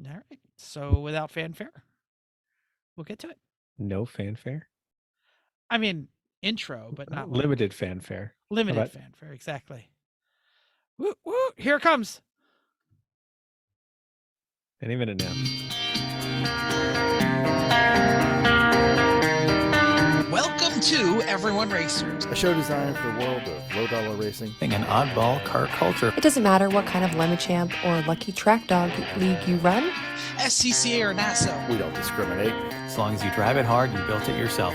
All right. So without fanfare, we'll get to it. No fanfare? I mean, intro, but not like Limited fanfare. How limited about fanfare. Exactly. Woo, woo, here it comes. any minute now? Welcome to Everyone Racers. A show designed for the world of low-dollar racing. An oddball car culture. It doesn't matter what kind of Lemon-Champ or Lucky Track Dog league you run. SCCA or NASA. We don't discriminate. As long as you drive it hard and built it yourself.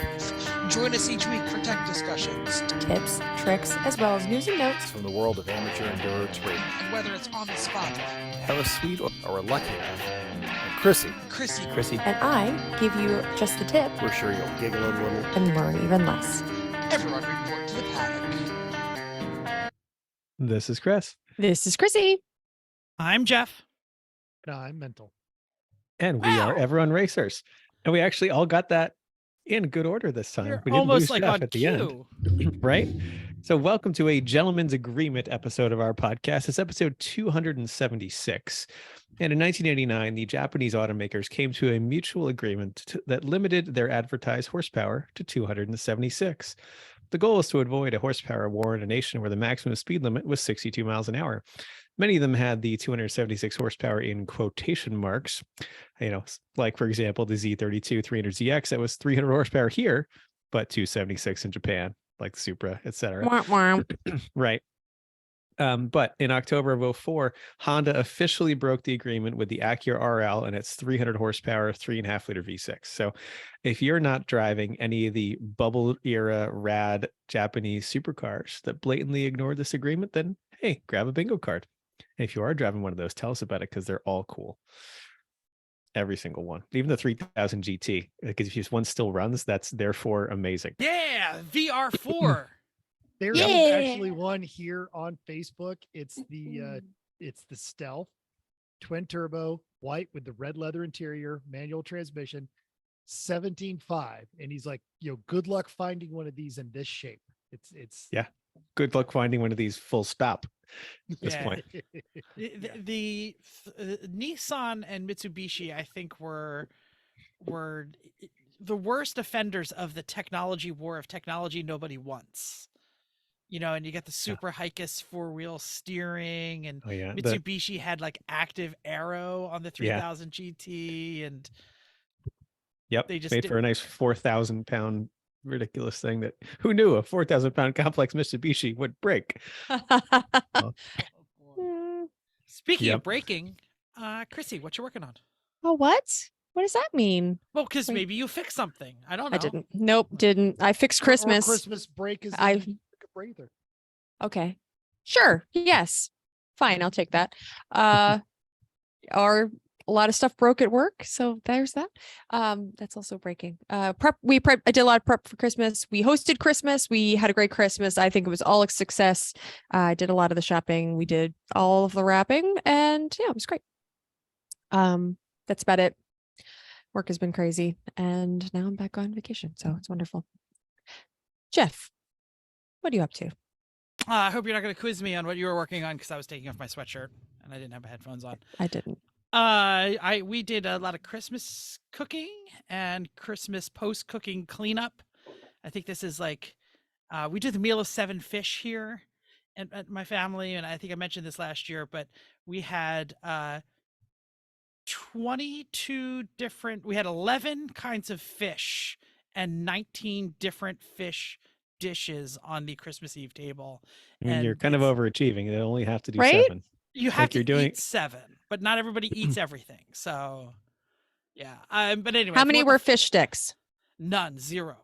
Join us each week for tech discussions. Tips, tricks, as well as news and notes. From the world of amateur endurance racing. And whether it's on the spot, Hella sweet. Or lucky enough. And Chrissy, Chrissy, And I give you just the tip we're sure you'll giggle a little. and learn even less. everyone report to the paddock. This is Chris. This is Chrissy. I'm Jeff. No, I'm mental. And we are Wow. Everyone Racers. And we actually all got that in good order this time. You're We didn't almost lose like Jeff on at the cue. end. Right? So welcome to a gentleman's agreement episode of our podcast. It's episode 276. And in 1989, the Japanese automakers came to a mutual agreement that limited their advertised horsepower to 276. The goal was to avoid a horsepower war in a nation where the maximum speed limit was 62 miles an hour. Many of them had the 276 horsepower in quotation marks. Like, for example, the Z32 300ZX, that was 300 horsepower here, but 276 in Japan, like the Supra, etc. Wah, wah. Right. But in October of 2004, Honda officially broke the agreement with the Acura RL and its 300 horsepower, 3.5 liter V6. So if you're not driving any of the bubble era rad Japanese supercars that blatantly ignored this agreement, then hey, grab a bingo card. And if you are driving one of those, tell us about it because they're all cool. Every single one, even the 3000 GT, because if one still runs, that's therefore amazing. Yeah, VR4. There Yeah. is actually one here on Facebook. It's the Stealth, twin turbo, white with the red leather interior, manual transmission, 17.5. And he's like, good luck finding one of these in this shape. It's Yeah. Good luck finding one of these full stop at this Yeah. point. The Nissan and Mitsubishi, I think, were the worst offenders of the technology war of technology nobody wants. And you get the Super Hikis 4-wheel steering, and Oh yeah. Mitsubishi had like active aero on the 3000 GT, and Yep. they just made for a nice 4,000 pound ridiculous thing that who knew a 4,000 pound complex Mitsubishi would break. Speaking Yep. of breaking, Chrissy, what you working on? Oh, what? What does that mean? Well, because Wait. maybe you fixed something. I don't know. I didn't. Nope, didn't. I fixed Or Christmas. Christmas break is I- a breather. Okay. Sure. Yes. Fine. I'll take that. Or a lot of stuff broke at work. So there's that. That's also breaking. I did a lot of prep for Christmas. We hosted Christmas. We had a great Christmas. I think it was all a success. I did a lot of the shopping. We did all of the wrapping, and yeah, it was great. That's about it. Work has been crazy, and now I'm back on vacation. So it's wonderful. Jeff, what are you up to? I hope you're not going to quiz me on what you were working on, because I was taking off my sweatshirt and I didn't have my headphones on. I didn't. We did a lot of Christmas cooking and Christmas post cooking cleanup. I think this is like, we do the meal of 7 fish here at my family, and I think I mentioned this last year, but we had 22 different. We had 11 kinds of fish and 19 different fish dishes on the Christmas Eve table. I mean, you're kind of overachieving. They only have to do Right? 7. You have to you're doing- eat 7, but not everybody eats everything. So, yeah. But anyway, How if you many want were the- fish sticks? None, 0.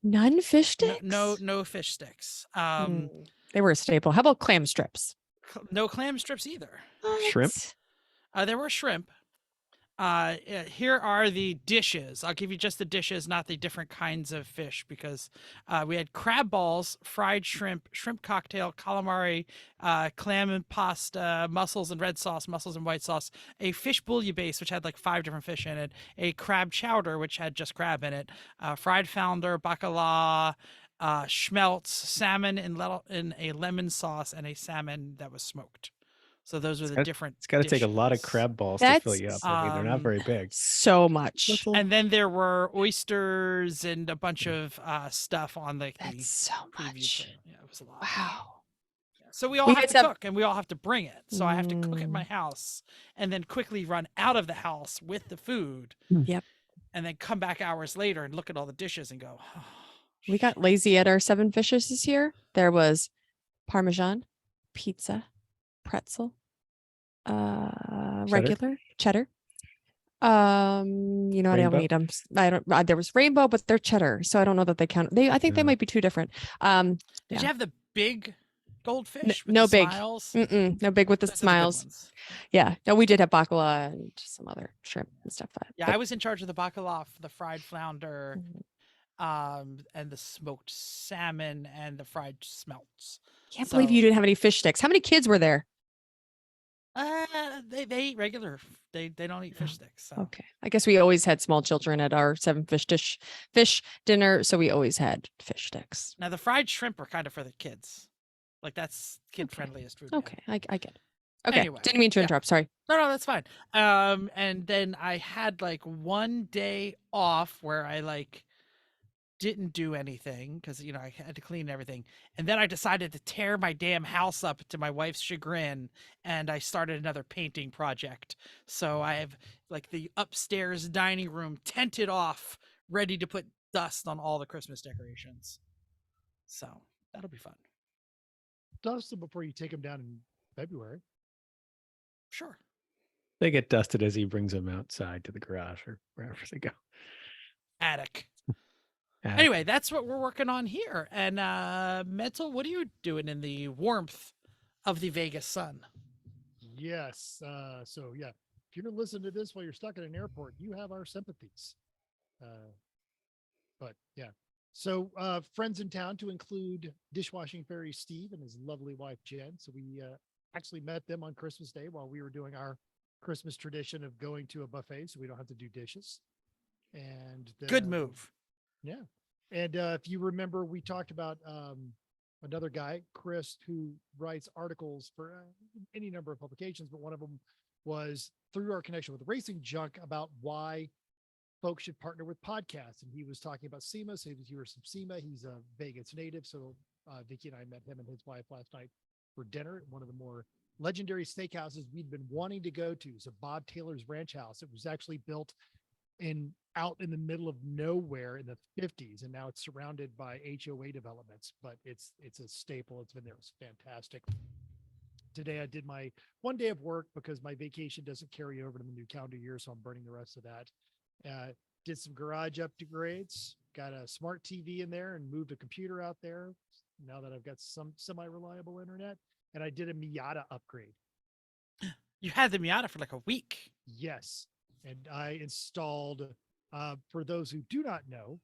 None fish No, sticks? no fish sticks. They were a staple. How about clam strips? No clam strips either. Shrimp? There were shrimp. Here are the dishes. I'll give you just the dishes, not the different kinds of fish, because we had crab balls, fried shrimp, shrimp cocktail, calamari, clam and pasta, mussels and red sauce, mussels and white sauce, a fish bouillabaisse, which had like 5 different fish in it, a crab chowder, which had just crab in it, fried flounder, bacala, schmelts, salmon in a lemon sauce, and a salmon that was smoked. So those were the got- different. It's got to take a lot of dishes. crab balls to fill That's, you up. I mean, they're not very big. so much. Little- And then there were oysters and a bunch of stuff on the That's so preview much. trailer. Yeah, it was a lot. Wow. So we all We have had to some- cook and we all have to bring it. So I have to cook at my house and then quickly run out of the house with the food. Yep. And then come back hours later and look at all the dishes and go, oh, We got lazy at our 7 fishes this year. There was Parmesan, pizza, pretzel, regular cheddar. You know, I don't Rainbow? eat them. I don't. There was rainbow, but they're cheddar, so I don't know that they count. I think they Yeah. might be two different. Did Yeah. you have the big goldfish? with no the big. Smiles? No big with the Those are good smiles. ones. Yeah. No, we did have bacala and some other shrimp and stuff. Yeah, but- I was in charge of the bacalao, the fried flounder, Mhm. and the smoked salmon and the fried smelts. Can't believe So- you didn't have any fish sticks. How many kids were there? They eat regular. They don't eat fish sticks. So. Okay. I guess we always had small children at our 7 fish dinner, so we always had fish sticks. Now the fried shrimp are kind of for the kids. Like that's kid friendliest food. we have. Okay, I get it. Okay, Anyway, didn't mean to yeah. interrupt. Sorry. No, that's fine. And then I had like one day off where I like didn't do anything because I had to clean everything. And then I decided to tear my damn house up to my wife's chagrin, and I started another painting project. So I have like the upstairs dining room tented off, ready to put dust on all the Christmas decorations. So that'll be fun. Dust them before you take them down in February. Sure. They get dusted as he brings them outside to the garage or wherever they go. Attic. Uh, Anyway, that's what we're working on here. And Mental, what are you doing in the warmth of the Vegas sun? Yes. So yeah, if you're listening to this while you're stuck at an airport, you have our sympathies. But yeah. So friends in town to include dishwashing fairy Steve and his lovely wife Jen. So we actually met them on Christmas Day while we were doing our Christmas tradition of going to a buffet, so we don't have to do dishes. And Good move. Yeah. And if you remember, we talked about another guy, Chris, who writes articles for any number of publications, but one of them was through our connection with Racing Junk about why folks should partner with podcasts. And he was talking about SEMA. So he was from SEMA. He's a Vegas native. So Vicky and I met him and his wife last night for dinner at one of the more legendary steakhouses we'd been wanting to go to. So Bob Taylor's Ranch House. It was actually built out in the middle of nowhere in the 50s, and now it's surrounded by HOA developments, but it's a staple. It's been there. It's fantastic. Today I did my one day of work because my vacation doesn't carry over to the new calendar year, so I'm burning the rest of that. Did some garage upgrades, got a smart TV in there and moved a computer out there now that I've got some semi-reliable internet, and I did a Miata upgrade. You had the Miata for like a week. Yes. And I installed, for those who do not know,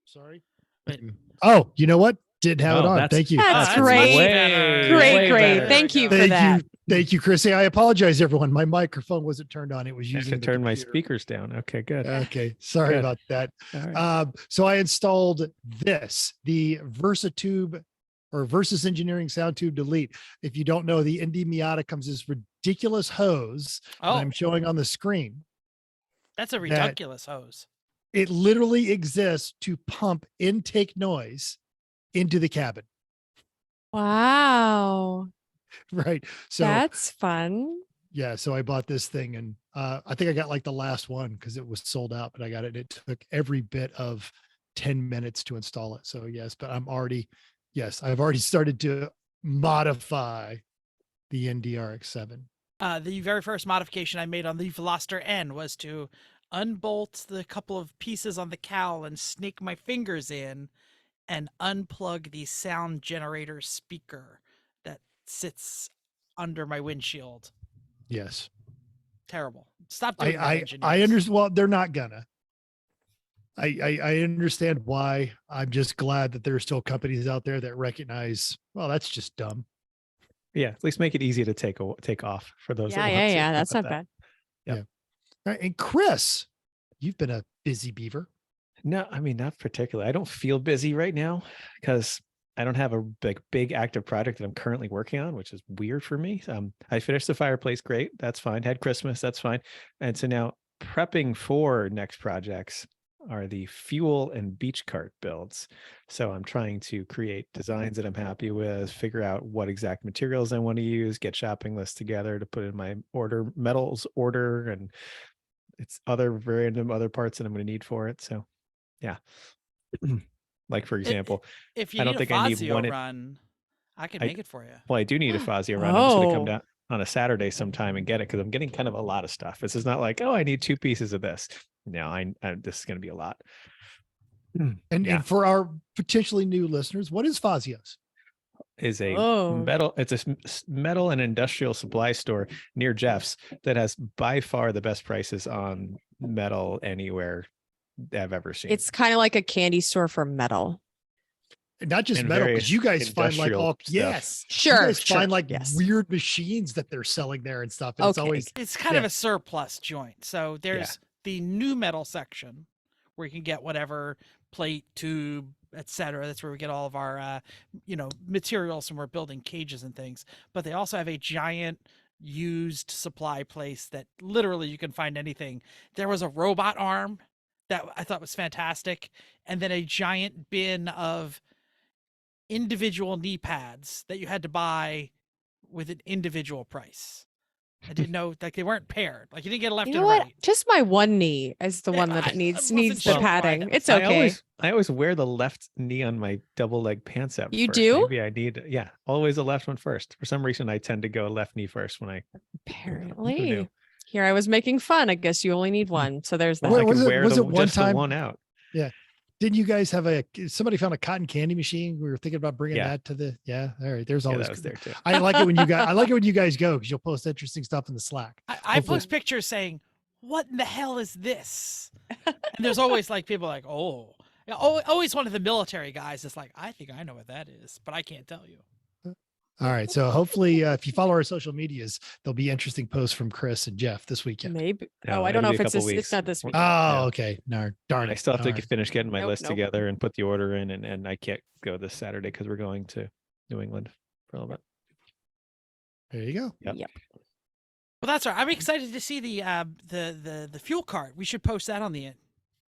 sorry. Wait. Oh, you know what? Didn't have it Oh, on. that's- Thank you. That's that's great. much Way- better. Great. better. Thank you for Thank that. you. Thank you, Chrissy. I apologize, everyone. My microphone wasn't turned on. It was I have using to the turn my computer. speakers down. Okay, good. Okay. Sorry Good. about that. All right. So I installed the VersaTube or Versus Engineering Sound Tube Delete. If you don't know, the Indy Miata comes this ridiculous hose that Oh, I'm showing on the screen. that's a ridiculous hose. It literally exists to pump intake noise into the cabin. Wow. Right. So That's fun. yeah, so I bought this thing and I think I got like the last one because it was sold out, but I got it. It took every bit of 10 minutes to install it. So yes, but I've already started to modify the NDRX7. The very first modification I made on the Veloster N was to unbolt the couple of pieces on the cowl and snake my fingers in and unplug the sound generator speaker that sits under my windshield. Yes. Terrible. Stop doing that, I engineers. understand. Well, they're not gonna. I understand why. I'm just glad that there are still companies out there that recognize, well, that's just dumb. Yeah, at least make it easy to take off for those. that Yeah. want to. How That's not about bad. All right, and Chris, you've been a busy beaver. No, I mean, not particularly. I don't feel busy right now because I don't have a big active project that I'm currently working on, which is weird for me. I finished the fireplace, great, that's fine. Had Christmas, that's fine. And so now prepping for next projects are the fuel and beach cart builds. So I'm trying to create designs that I'm happy with, figure out what exact materials I want to use, get shopping lists together to put in my metals order, and it's other random other parts that I'm going to need for it. So yeah. Like for example, If you I don't need think a I need Fazio one. run, I can I- make it for you. Well, I do need a Fazio run. I'm just going to come Oh. down on a Saturday sometime and get it because I'm getting kind of a lot of stuff. This is not like, oh, I need 2 pieces of this. No, this is going to be a lot. And Yeah. and for our potentially new listeners, what is Fazios? Is a Oh. metal. It's a metal and industrial supply store near Jeff's that has by far the best prices on metal anywhere I've ever seen. It's kind of like a candy store for metal. Not just And metal, because various you guys find like industrial all stuff. yes. Sure. You guys find like yes. weird machines that they're selling there and stuff. And it's Okay. always It's kind Yeah. of a surplus joint. So there's the new metal section where you can get whatever plate, tube, etc. That's where we get all of our materials when we're building cages and things. But they also have a giant used supply place that literally you can find anything. There was a robot arm that I thought was fantastic, and then a giant bin of individual knee pads that you had to buy with an individual price. I didn't know, like, they weren't paired. Like, you didn't get a left You know and a what? right. Just my one knee is the Yeah, one I that needs wasn't the sure why padding. that was- It's okay. I always wear the left knee on my double leg pants up. You first. do? Maybe I need, always the left one first. For some reason, I tend to go left knee first when I. Apparently. Here I was making fun. I guess you only need one. So there's that. Well, I was can it- wear was the, it one just the time- one out. didn't you guys have somebody found a cotton candy machine? We were thinking about bringing Yeah. that to the all right. There's Yeah, always that was there too. I like it when you guys I like it when you guys go because you'll post interesting stuff in the Slack. I Hopefully- post pictures saying, "What in the hell is this?" And there's always like people like, "Oh, yeah, always one of the military guys is like, I think I know what that is, but I can't tell you." All right. So hopefully if you follow our social medias, there'll be interesting posts from Chris and Jeff this weekend. Maybe. No, I don't know it'll if be a it's couple it's weeks. not this week. Oh, Yeah. okay. No, darn it. I still have to Darn. finish getting my Nope, list nope. together and put the order in, and I can't go this Saturday because we're going to New England for a little bit. There you go. Yep. Well, that's all right. I'm excited to see the fuel cart. We should post that on the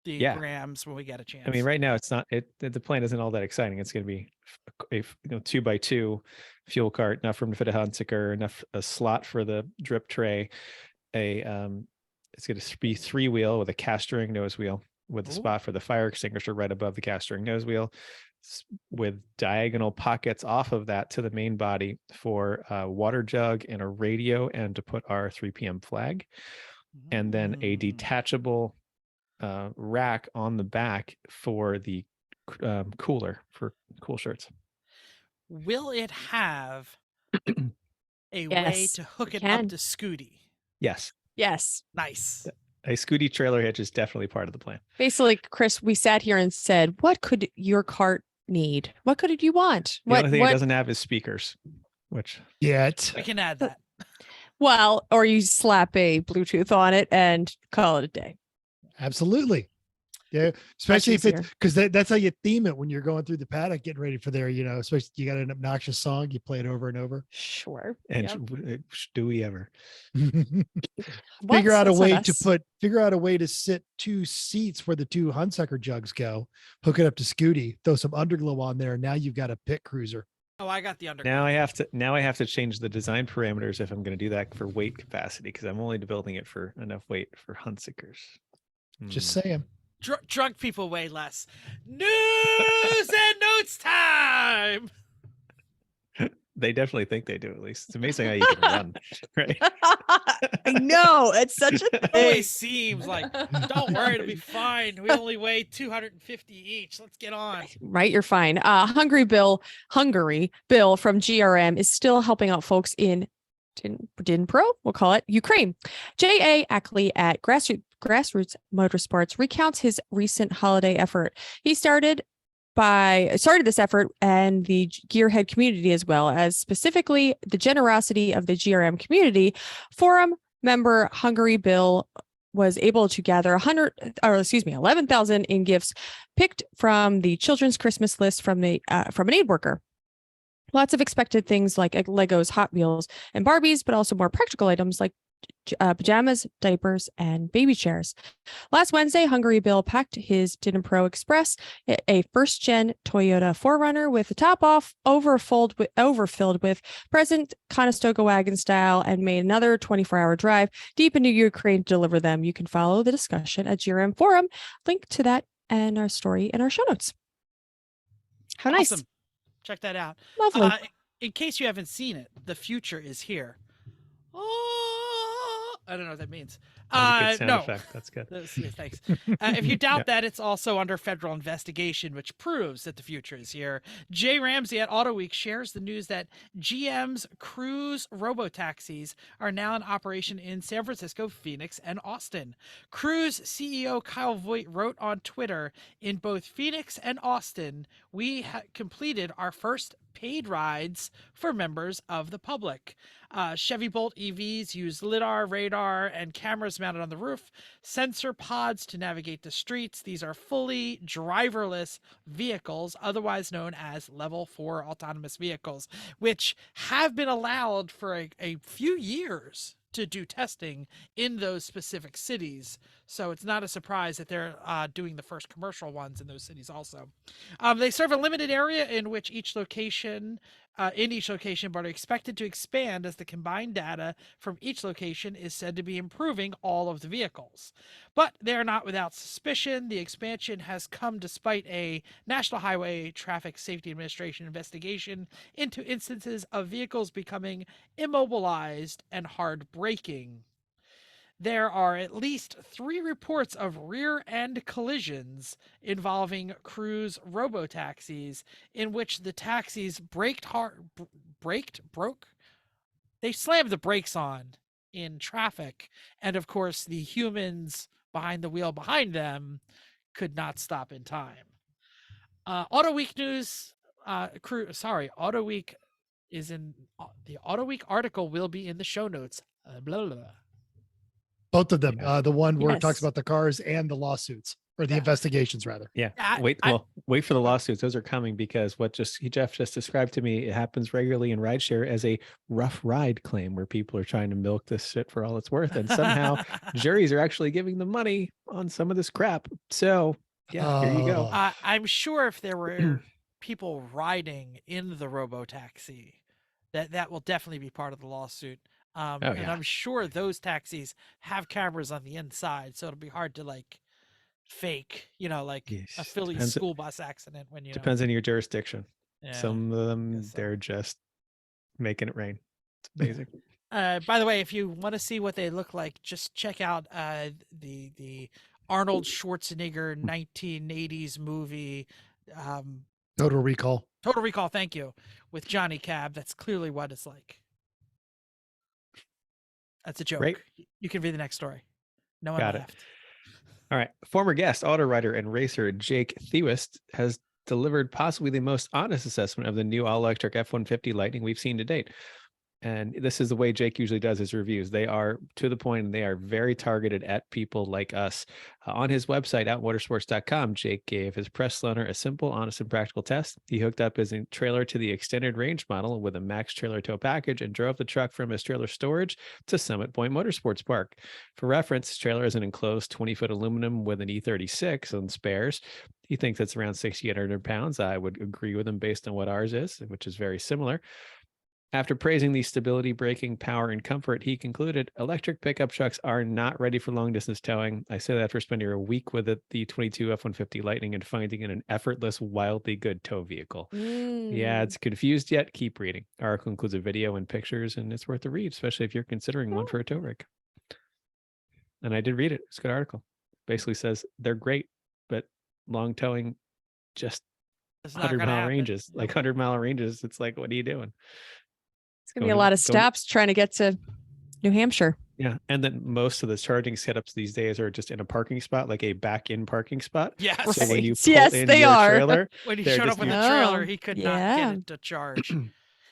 Yeah. grams when we get a chance. I mean, right now it's not. The plan isn't all that exciting. It's going to be a 2x2 fuel cart, enough room to fit a Hunsaker, enough a slot for the drip tray. It's going to be 3-wheel with a cast ring nose wheel with a Ooh. spot for the fire extinguisher right above the cast ring nose wheel, with diagonal pockets off of that to the main body for a water jug and a radio, and to put our 3 p.m. flag, and then a Mm. detachable rack on the back for the cooler for cool shirts. Will it have a way Yes, to hook it can. up to Scooty? Yes, Yes. Nice. a Scooty trailer hitch is definitely part of the plan. Basically, Chris, we sat here and said, what could your cart need? What could you want? The only thing it doesn't have is speakers, which Yet. We can add that. Well, or you slap a Bluetooth on it and call it a day. Absolutely. Yeah. Especially if it's easier. because that's how you theme it when you're going through the paddock, getting ready for there, especially you got an obnoxious song, you play it over and over. Sure. and Yep. do we ever? Figure out a That's way not to us. figure out a way to sit 2 seats where the 2 Hunsaker jugs go, hook it up to Scooty, throw some underglow on there. Now you've got a pit cruiser. Oh, I got the under. Now I have to change the design parameters if I'm going to do that for weight capacity, because I'm only building it for enough weight for Hunsikers. Just saying. Drunk people weigh less. News and notes time. They definitely think they do, at least. It's amazing how you can run, right? I know. It's such a thing. Always seems like, don't worry, it'll be fine. We only weigh 250 each. Let's get on. Right, you're fine. Hungary Bill from GRM is still helping out folks in Dnipro, we'll call it, Ukraine. J.A. Ackley at Grassroots Motorsports recounts his recent holiday effort. He started this effort and the gearhead community, as well as specifically the generosity of the GRM community. Forum member Hungary Bill was able to gather 11,000 in gifts picked from the children's Christmas list from an aid worker. Lots of expected things like Legos, Hot Wheels, and Barbies, but also more practical items like pajamas, diapers, and baby chairs. Last Wednesday, Hungary Bill packed his Dnipro Express, a first-gen Toyota 4Runner with the top off, overfilled with present Conestoga wagon style, and made another 24-hour drive deep into Ukraine to deliver them. You can follow the discussion at GRM Forum. Link to that and our story in our show notes. How nice. Awesome. Check that out. Lovely. In case you haven't seen it, the future is here. Oh, I don't know what that means. That was a good sound No. effect. That's good. Yeah, thanks. If you doubt that, it's also under federal investigation, which proves that the future is here. Jay Ramsey at AutoWeek shares the news that GM's Cruise RoboTaxis are now in operation in San Francisco, Phoenix, and Austin. Cruise CEO Kyle Voigt wrote on Twitter, in both Phoenix and Austin, we completed our first paid rides for members of the public. Chevy Bolt EVs use LiDAR, radar, and cameras mounted on the roof, sensor pods to navigate the streets. These are fully driverless vehicles, otherwise known as Level 4 autonomous vehicles, which have been allowed for a few years to do testing in those specific cities. So it's not a surprise that they're doing the first commercial ones in those cities also. They serve a limited area in each location, but are expected to expand as the combined data from each location is said to be improving all of the vehicles. But they are not without suspicion. The expansion has come despite a National Highway Traffic Safety Administration investigation into instances of vehicles becoming immobilized and hard braking. There are at least 3 reports of rear-end collisions involving Cruise RoboTaxis in which the taxis they slammed the brakes on in traffic, and of course the humans behind the wheel behind them could not stop in time. AutoWeek news, AutoWeek is in the AutoWeek article will be in the show notes. Blah, blah, blah. Both of them. The one where it talks Yes. about the cars and the lawsuits, or the investigations rather. Yeah. I- Wait I- for the lawsuits. Those are coming because Jeff just described to me, it happens regularly in rideshare as a rough ride claim where people are trying to milk this shit for all it's worth. And somehow juries are actually giving them money on some of this crap. So yeah, here you go. Oh. I'm sure if there were people riding in the RoboTaxi, that will definitely be part of the lawsuit. And yeah. I'm sure those taxis have cameras on the inside, so it'll be hard to fake, like a Yes, Philly depends- school bus accident when you Depends on your jurisdiction. Yeah. Some of them, guess so. they're just making it rain. It's amazing. By the way, if you want to see what they look like, just check out the Arnold Schwarzenegger 1980s movie, Total Recall. Total Recall. Thank you, with Johnny Cab. That's clearly what it's like. That's a joke. Great. You can read the next story. No one Got it. laughed. All right. Former guest, auto writer, and racer Jake Thiewes has delivered possibly the most honest assessment of the new all-electric F-150 Lightning we've seen to date. And this is the way Jake usually does his reviews. They are to the point and they are very targeted at people like us. On his website, motorsports.com, Jake gave his press loaner a simple, honest, and practical test. He hooked up his trailer to the extended range model with a max trailer tow package and drove the truck from his trailer storage to Summit Point Motorsports Park. For reference, his trailer is an enclosed 20-foot aluminum with an E36 on spares. He thinks it's around 6,800 pounds. I would agree with him based on what ours is, which is very similar. After praising the stability, braking, power, and comfort, he concluded, electric pickup trucks are not ready for long-distance towing. I say that after spending a week with the 22 F-150 Lightning and finding it an effortless, wildly good tow vehicle. Yeah, it's confused yet. Keep reading. Article includes a video and pictures, and it's worth a read, especially if you're considering one for a tow rig. And I did read it. It's a good article. Basically says they're great, but long towing, just It's not 100-mile gonna happen. ranges. Like 100-mile ranges, it's like, what are you doing? It's going to be a lot of stops trying to get to New Hampshire. Yeah. And then most of the charging setups these days are just in a parking spot, like a back-in parking spot. Yes. So when you Right. pull Yes, in they your are. trailer, When he they're showed up just with using- the trailer, Oh, he could not yeah. get it to charge.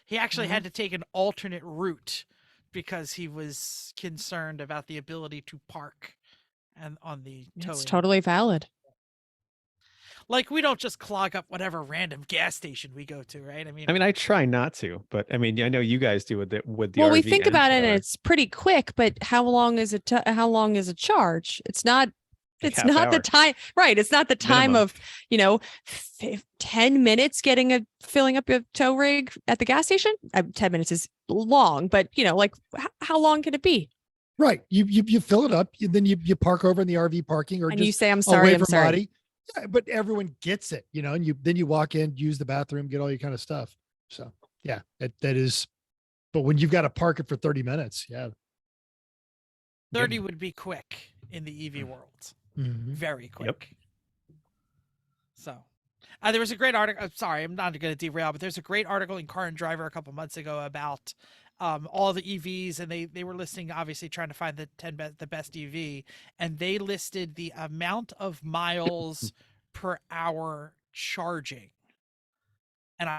He actually had to take an alternate route because he was concerned about the ability to park and on the towing. It's totally valid. Like we don't just clog up whatever random gas station we go to, right? I mean, I try not to, but I mean, I know you guys do with the Well, we RV think and about it, and trailer. it's pretty quick. But how long is it? How long is a charge? It's not. Like It's half not the hour. time, right? It's not the time Minimum. of 10 minutes filling up your tow rig at the gas station. 10 minutes is long, but like how long can it be? Right. You fill it up, then you park over in the RV parking or And just you say, "I'm sorry, away I'm from sorry." Marty. Yeah, but everyone gets it, and then you walk in, use the bathroom, get all your kind of stuff. So yeah, that is, but when you've got to park it for 30 minutes, yeah. 30 would be quick in the EV world. Mhm. Very quick. So there was a great article. I'm sorry, I'm not going to derail, but there's a great article in Car and Driver a couple months ago about all the EVs, and they were listing, obviously trying to find the best EV, and they listed the amount of miles per hour charging, and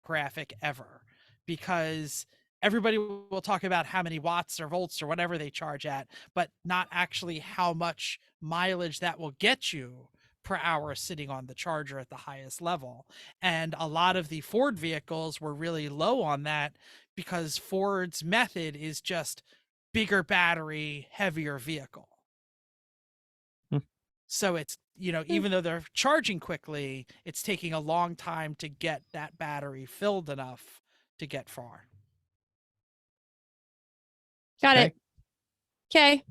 graphic ever, because everybody will talk about how many watts or volts or whatever they charge at, but not actually how much mileage that will get you per hour sitting on the charger at the highest level. And a lot of the Ford vehicles were really low on that because Ford's method is just bigger battery, heavier vehicle. So it's, even though they're charging quickly, it's taking a long time to get that battery filled enough to get far. Got it. Okay.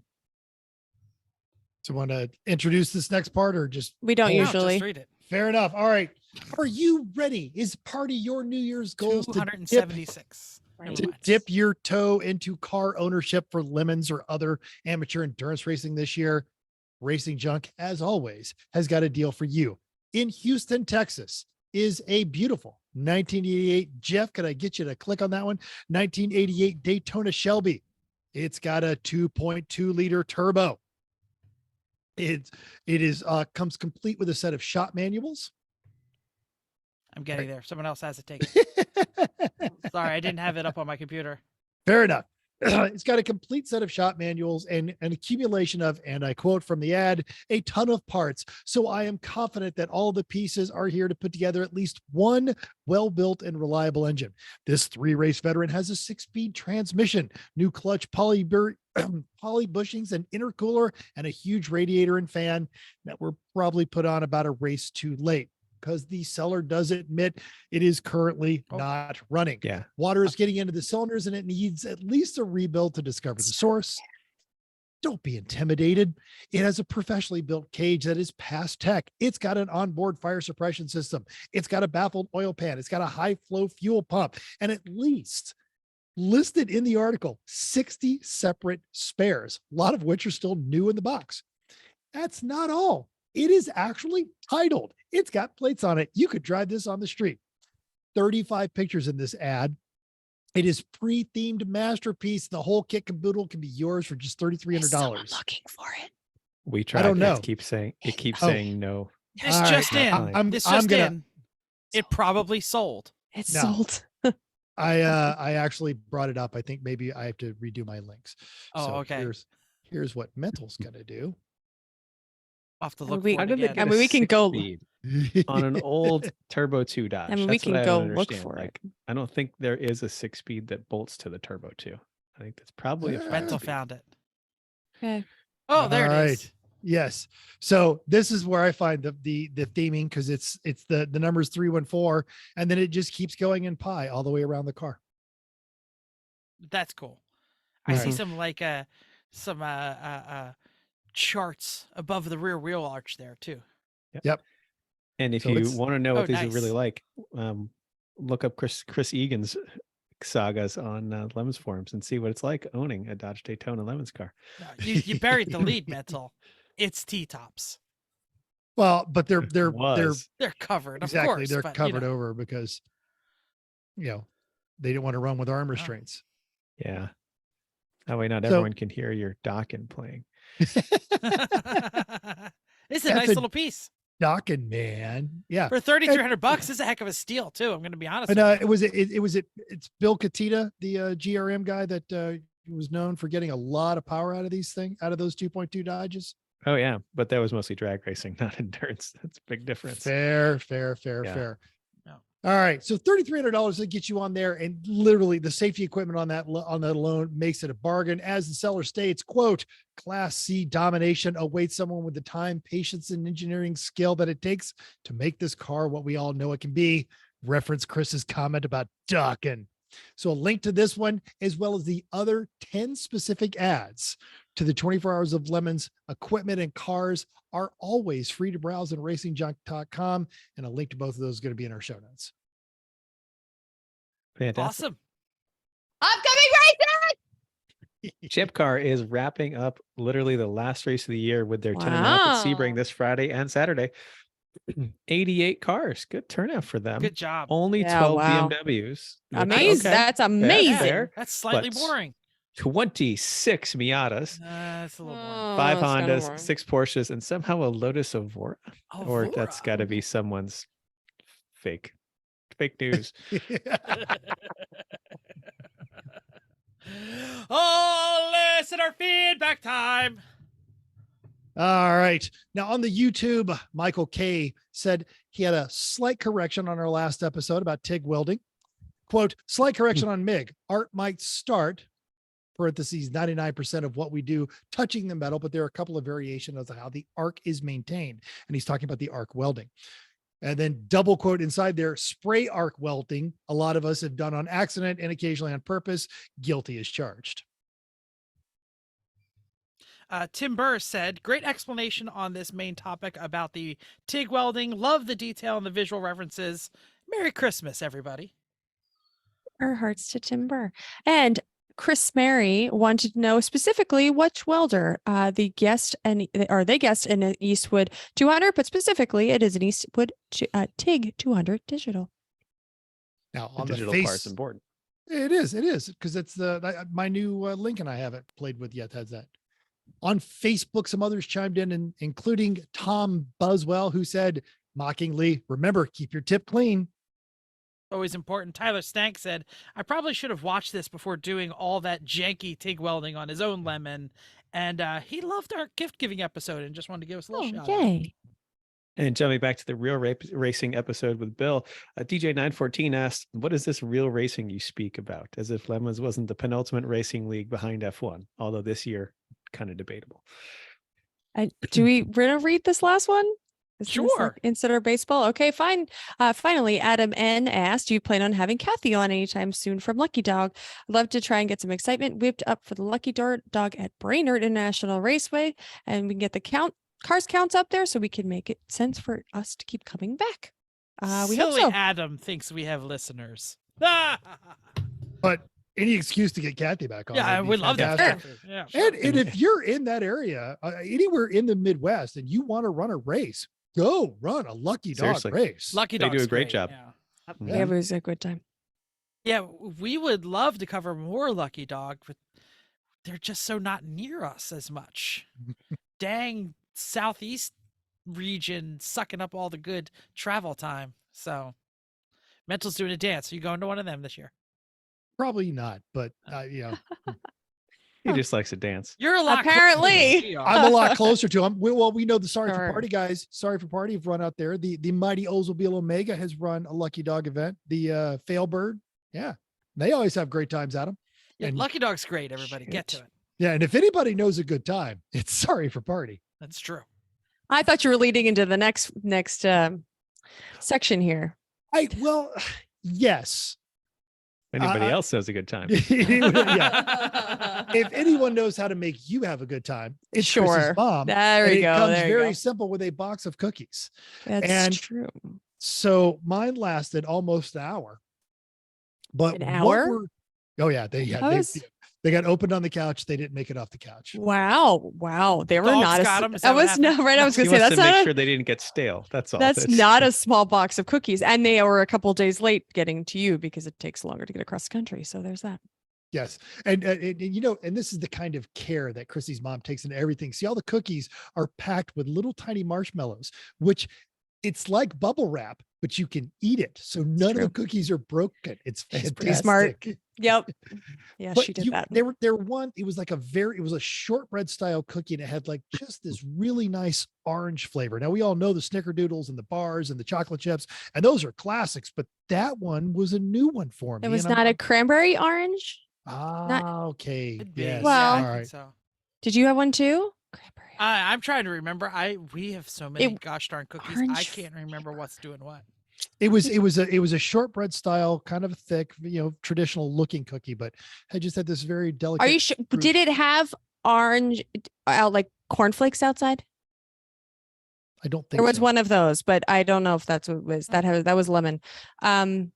So want to introduce this next part or just We don't hold? No, usually. just read it. Fair enough. All right. Are you ready? Is part of your New Year's goals to 276. Never to mind. dip your toe into car ownership for lemons or other amateur endurance racing this year? Racing Junk, as always, has got a deal for you. In Houston, Texas, is a beautiful 1988. Jeff, could I get you to click on that one? 1988 Daytona Shelby. It's got a 2.2 liter turbo. It comes complete with a set of shop manuals. I'm getting there. Someone else has it taken. Sorry, I didn't have it up on my computer. Fair enough. It's got a complete set of shop manuals and an accumulation of, and I quote from the ad, a ton of parts. So I am confident that all the pieces are here to put together at least one well-built and reliable engine. This 3-race veteran has a 6-speed transmission, new clutch poly bushings, an intercooler, and a huge radiator and fan that were probably put on about a race too late, because the seller does admit it is currently not running. Yeah. Water is getting into the cylinders and it needs at least a rebuild to discover the source. Don't be intimidated. It has a professionally built cage that is past tech. It's got an onboard fire suppression system. It's got a baffled oil pan. It's got a high flow fuel pump, and at least listed in the article, 60 separate spares, a lot of which are still new in the box. That's not all. It is actually titled. It's got plates on it. You could drive this on the street. 35 pictures in this ad. It is pre-themed masterpiece. The whole kit and caboodle can be yours for just $3,300. Someone looking for it. We tried. don't know. It keeps saying Oh. no. This All right. just in. This just in. It probably sold. It's No. sold. I actually brought it up. I think maybe I have to redo my links. Oh, So okay. Here's what Mental's gonna do. I'll have to I look mean, for How it did they again. get I mean, a we can go- 6-speed on an old Turbo 2 Dodge? I mean, we That's what can don't go look understand. for it. Like, I don't think there is a 6-speed that bolts to the Turbo 2. I think that's probably a Rental 5-speed. found it. Okay. Oh, there All it is. Yes. So this is where I find the theming, because it's the numbers 314, and then it just keeps going in pi all the way around the car. That's cool. I see Right. some charts above the rear wheel arch there too. And if So you it's- want to know what Oh, these are really nice. like, look up Chris Egan's sagas on Lemons forums and see what it's like owning a Dodge Daytona Lemons car. You buried the lead, Mental. It's T-tops. Well, but they're Was. They're covered, of exactly course. they're but, covered over because they didn't want to run with arm restraints. Yeah. That way, not So- everyone can hear your Dockin playing. It's a That's nice a- little piece. Docking, man. Yeah. For $3,300, this is a heck of a steal too. I'm going to be honest. And with you. it's Bill Catita, the GRM guy that was known for getting a lot of power out of those 2.2 Dodges. Oh yeah, but that was mostly drag racing, not endurance. That's a big difference. Fair. Yeah. All right, so $3,300 to get you on there, and literally the safety equipment on that alone makes it a bargain. As the seller states, quote, Class C domination awaits someone with the time, patience, and engineering skill that it takes to make this car what we all know it can be. Reference Chris's comment about ducking. So a link to this one, as well as the other 10 specific ads to the 24 Hours of Lemons equipment and cars, are always free to browse on racingjunk.com. And a link to both of those is going to be in our show notes. Fantastic. Awesome. Upcoming races. Chip Car is wrapping up literally the last race of the year with their 10 and a half at Sebring Wow. this Friday and Saturday. 88 cars. Good turnout for them. Good job. Only Yeah, 12 wow. BMWs. Amazing. Okay. That's amazing. fair. That's slightly but- boring. 26 Miatas, That's a little boring. Oh, 5 that's kinda Hondas, boring. 6 Porsches, and somehow a Lotus Evora. Oh, Or that's Vora. got to be someone's fake news. Oh, listener feedback time. All right. Now on the YouTube, Michael K said he had a slight correction on our last episode about TIG welding. Quote, slight correction on MIG. Art might start, parentheses, 99% of what we do touching the metal, but there are a couple of variations of how the arc is maintained. And he's talking about the arc welding. And then double quote inside there, spray arc welding. A lot of us have done on accident and occasionally on purpose. Guilty as charged. Tim Burr said, great explanation on this main topic about the TIG welding. Love the detail and the visual references. Merry Christmas, everybody. Our hearts to Timber. And Chris Mary wanted to know specifically which welder they guessed in an Eastwood 200, but specifically it is an Eastwood TIG 200 digital. Now The on digital the face, parts and board. it is because it's my new Lincoln I haven't played with yet has that. On Facebook, some others chimed in, and including Tom Buswell, who said mockingly, remember, keep your tip clean. Always important. Tyler Stank said, I probably should have watched this before doing all that janky TIG welding on his own lemon. And he loved our gift giving episode and just wanted to give us a little shout out. Yay. And jumping back to the real racing episode with Bill, DJ914 asked, what is this real racing you speak about? As if Lemons wasn't the penultimate racing league behind F1, although this year, kind of debatable. Do we read this last one? Isn't this like Sure. Instead of baseball. Okay, fine. Finally, Adam N asked, do you plan on having Kathy on anytime soon from Lucky Dog? I'd love to try and get some excitement whipped up for the Lucky Dog at Brainerd International Raceway, and we can get the cars counts up there so we can make it sense for us to keep coming back. We hope Silly so. Adam thinks we have listeners. But any excuse to get Kathy back on. Yeah, I would be would love fantastic. that. Yeah, And if you're in that area, anywhere in the Midwest, and you want to run a race, go run a Lucky Dog Seriously. race. Lucky They do Dog's a great job. Yeah. Mhm. Yeah, it was a good time. Yeah, we would love to cover more Lucky Dog, but they're just so not near us as much. Dang Southeast region sucking up all the good travel time. So Mental's doing a dance. Are you going to one of them this year? Probably not, but He just likes to dance. You're a lot closer Apparently. than we are. I'm a lot closer to him. We know the Sorry for Sure. Party guys. Sorry for Party have run out there. The Mighty Oldsmobile Omega has run a Lucky Dog event. The Failbird, yeah, they always have great times at them. Yeah, and- Lucky Dog's great. Everybody, get to Shit. it. Yeah, and if anybody knows a good time, it's Sorry for Party. That's true. I thought you were leading into the next section here. Yes. Anybody I- else has a good time. Yeah. If anyone knows how to make you have a good time, it's Chris's Sure. mom. There And we it go. comes There you very go. simple with a box of cookies. That's and- true. So mine lasted almost an hour. But An what hour? were- oh yeah, they got opened on the couch. They didn't make it off the couch. Wow. They were Dogs not a got s- 'em? Is that that what was no happened? right. I was He gonna say wants that's to make not sure they didn't get stale. That's all. that's It's- not a small box of cookies. And they were a couple days late getting to you because it takes longer to get across the country. So there's that. Yes. And you know, and this is the kind of care that Chrissy's mom takes in everything. See, all the cookies are packed with little tiny marshmallows, which it's like bubble wrap, but you can eat it. So none of true. the cookies are broken. It's She's fantastic. pretty smart. Yep. Yeah, But she did that. There was like it was a shortbread style cookie, and it had like just this really nice orange flavor. Now we all know the snickerdoodles and the bars and the chocolate chips, and those are classics, but that one was a new one for me. It was and not a cranberry orange. okay. Could be. Yes. Well- yeah, I all think right. so. Did you have one too? Cranberry. I'm trying to remember. We have so many gosh darn cookies. I orange can't remember what's doing what. It was a shortbread style, kind of thick, traditional looking cookie, but I just had this very delicate. Are you sure? fruit. Did it have orange, like cornflakes outside? I don't think There was so. one of those, but I don't know if that's what it was. That was lemon. We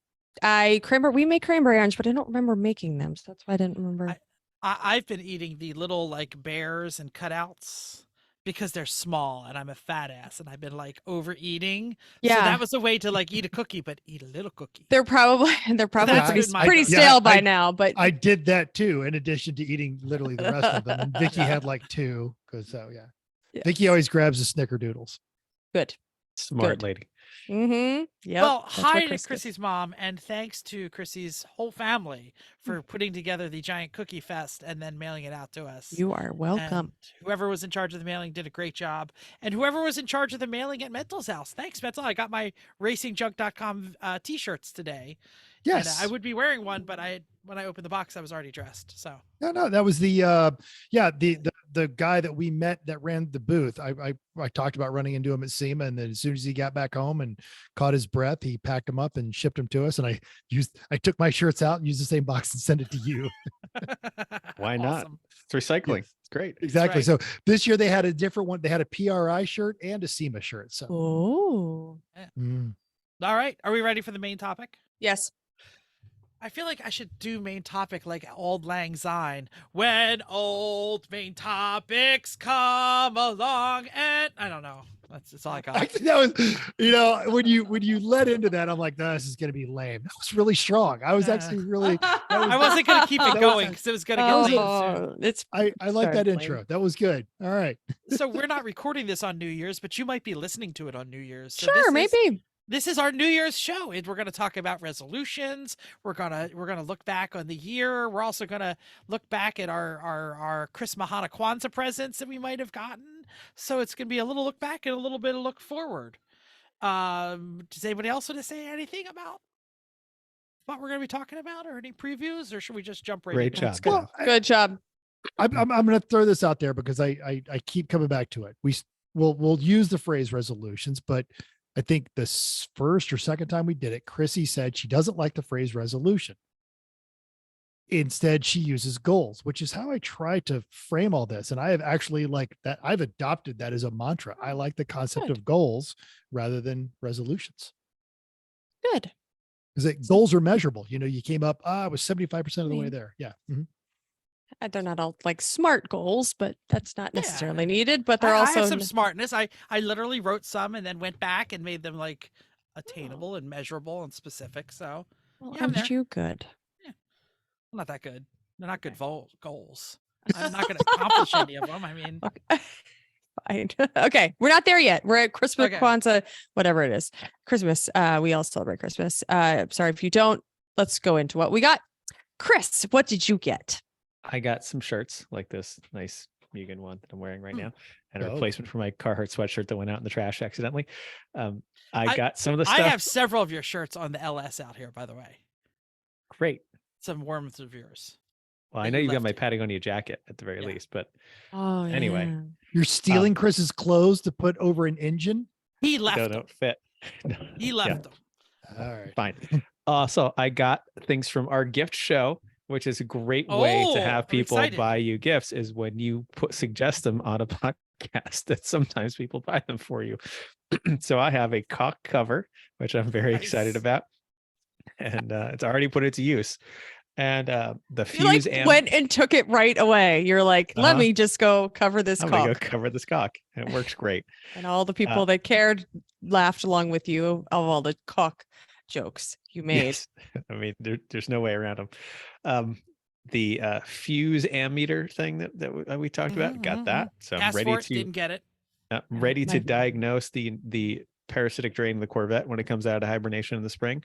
make cranberry orange, but I don't remember making them, so that's why I didn't remember. I've been eating the little like bears and cutouts because they're small and I'm a fat ass and I've been like overeating. So Yeah. that was a way to like eat a cookie, but eat a little cookie. They're probably That's pretty, been my pretty go-to. Yeah, stale by now, but I did that too, in addition to eating literally the rest of them. And Vicky had like two, because Yeah. Vicky always grabs the snickerdoodles. good. Smart Good. lady. Mm-hmm. Yeah. Well, hi to Chrissy's mom, and thanks to Chrissy's whole family for putting together the giant cookie fest and then mailing it out to us. You are welcome. And whoever was in charge of the mailing did a great job. And whoever was in charge of the mailing at Mental's house, thanks, Mental. I got my racingjunk.com t-shirts today. Yes. And I would be wearing one, but when I opened the box, I was already dressed. So No, that was the the guy that we met that ran the booth. I talked about running into him at SEMA, and then as soon as he got back home and caught his breath, he packed them up and shipped them to us. And I took my shirts out and used the same box and sent it to you. Why not? Awesome. It's recycling. Yes. It's great. Exactly. right. So this year they had a different one. They had a PRI shirt and a SEMA shirt. So Oh. All right. Are we ready for the main topic? Yes. I feel like I should do main topic like Auld Lang Syne. When old main topics come along, and I don't know. That's all I got. I think that was, when you led into that, I'm like, no, this is going to be lame. That was really strong. I was actually really, I wasn't gonna keep it that going was- because it was gonna get late soon. Oh, it's I like that Sorry, intro. That was good. All right. So we're not recording this on New Year's, but you might be listening to it on New Year's. So sure, maybe. This is our New Year's show. We're going to talk about resolutions. We're gonna look back on the year. We're also gonna look back at our Chris Mahana Kwanzaa presents that we might have gotten. So it's gonna be a little look back and a little bit of look forward. Does anybody else want to say anything about what we're gonna be talking about, or any previews, or should we just jump right? Great into job. it? Good. Well, Good job. I'm going to throw this out there because I keep coming back to it. We'll use the phrase resolutions, but I think this first or second time we did it, Chrissy said she doesn't like the phrase resolution. Instead, she uses goals, which is how I try to frame all this. And I have actually I've adopted that as a mantra. I like the concept Good. of goals rather than resolutions, Good. because goals are measurable. You came up, I was 75% of the way mean- there. Yeah. Mhm. They're not all like smart goals, but that's not Yeah. necessarily needed. But they're I also have some smartness. I literally wrote some and then went back and made them like attainable and measurable and specific. So well, yeah, I'm there. aren't you good? I'm not that good. They're not good goals. I'm not going to accomplish any of them. I mean, Okay. Fine. Okay. We're not there yet. We're at Christmas, Okay. Kwanzaa, whatever it is. Christmas. We all celebrate Christmas. Sorry if you don't. Let's go into what we got. Chris, what did you get? I got some shirts like this nice Mugen one that I'm wearing right Hmm. now, and a Oh. replacement for my Carhartt sweatshirt that went out in the trash accidentally. I I- got some of the stuff. I have several of your shirts on the LS out here, by the way. Great. Some warmth of yours. Well, I that know you you got left my here. Patagonia jacket at the very Yeah. least, but Oh, Anyway. yeah. You're stealing Chris's clothes to put over an engine. He they left them. don't fit. He Yeah, left them. All right. fine. So I got things from our gift show, which is a great way Oh, to have I'm people excited. buy you gifts, is when you suggest them on a podcast that sometimes people buy them for you. So I have a cock cover, which I'm very excited Nice. about, and it's already put into use. And the You like Fuse amp, went and took it right away. You're like, let Uh-huh. me just go cover this I'm gonna cock. go cover this cock, and it works great. And all the people that cared laughed along with you of all the cock jokes you made. Yes. I mean, there's no way around them. The Fuse ammeter thing that we talked about, Mhm, got mhm, that. So I'm Asked ready for it, to didn't get it. ready to my- diagnose the parasitic drain the Corvette when it comes out of hibernation in the spring.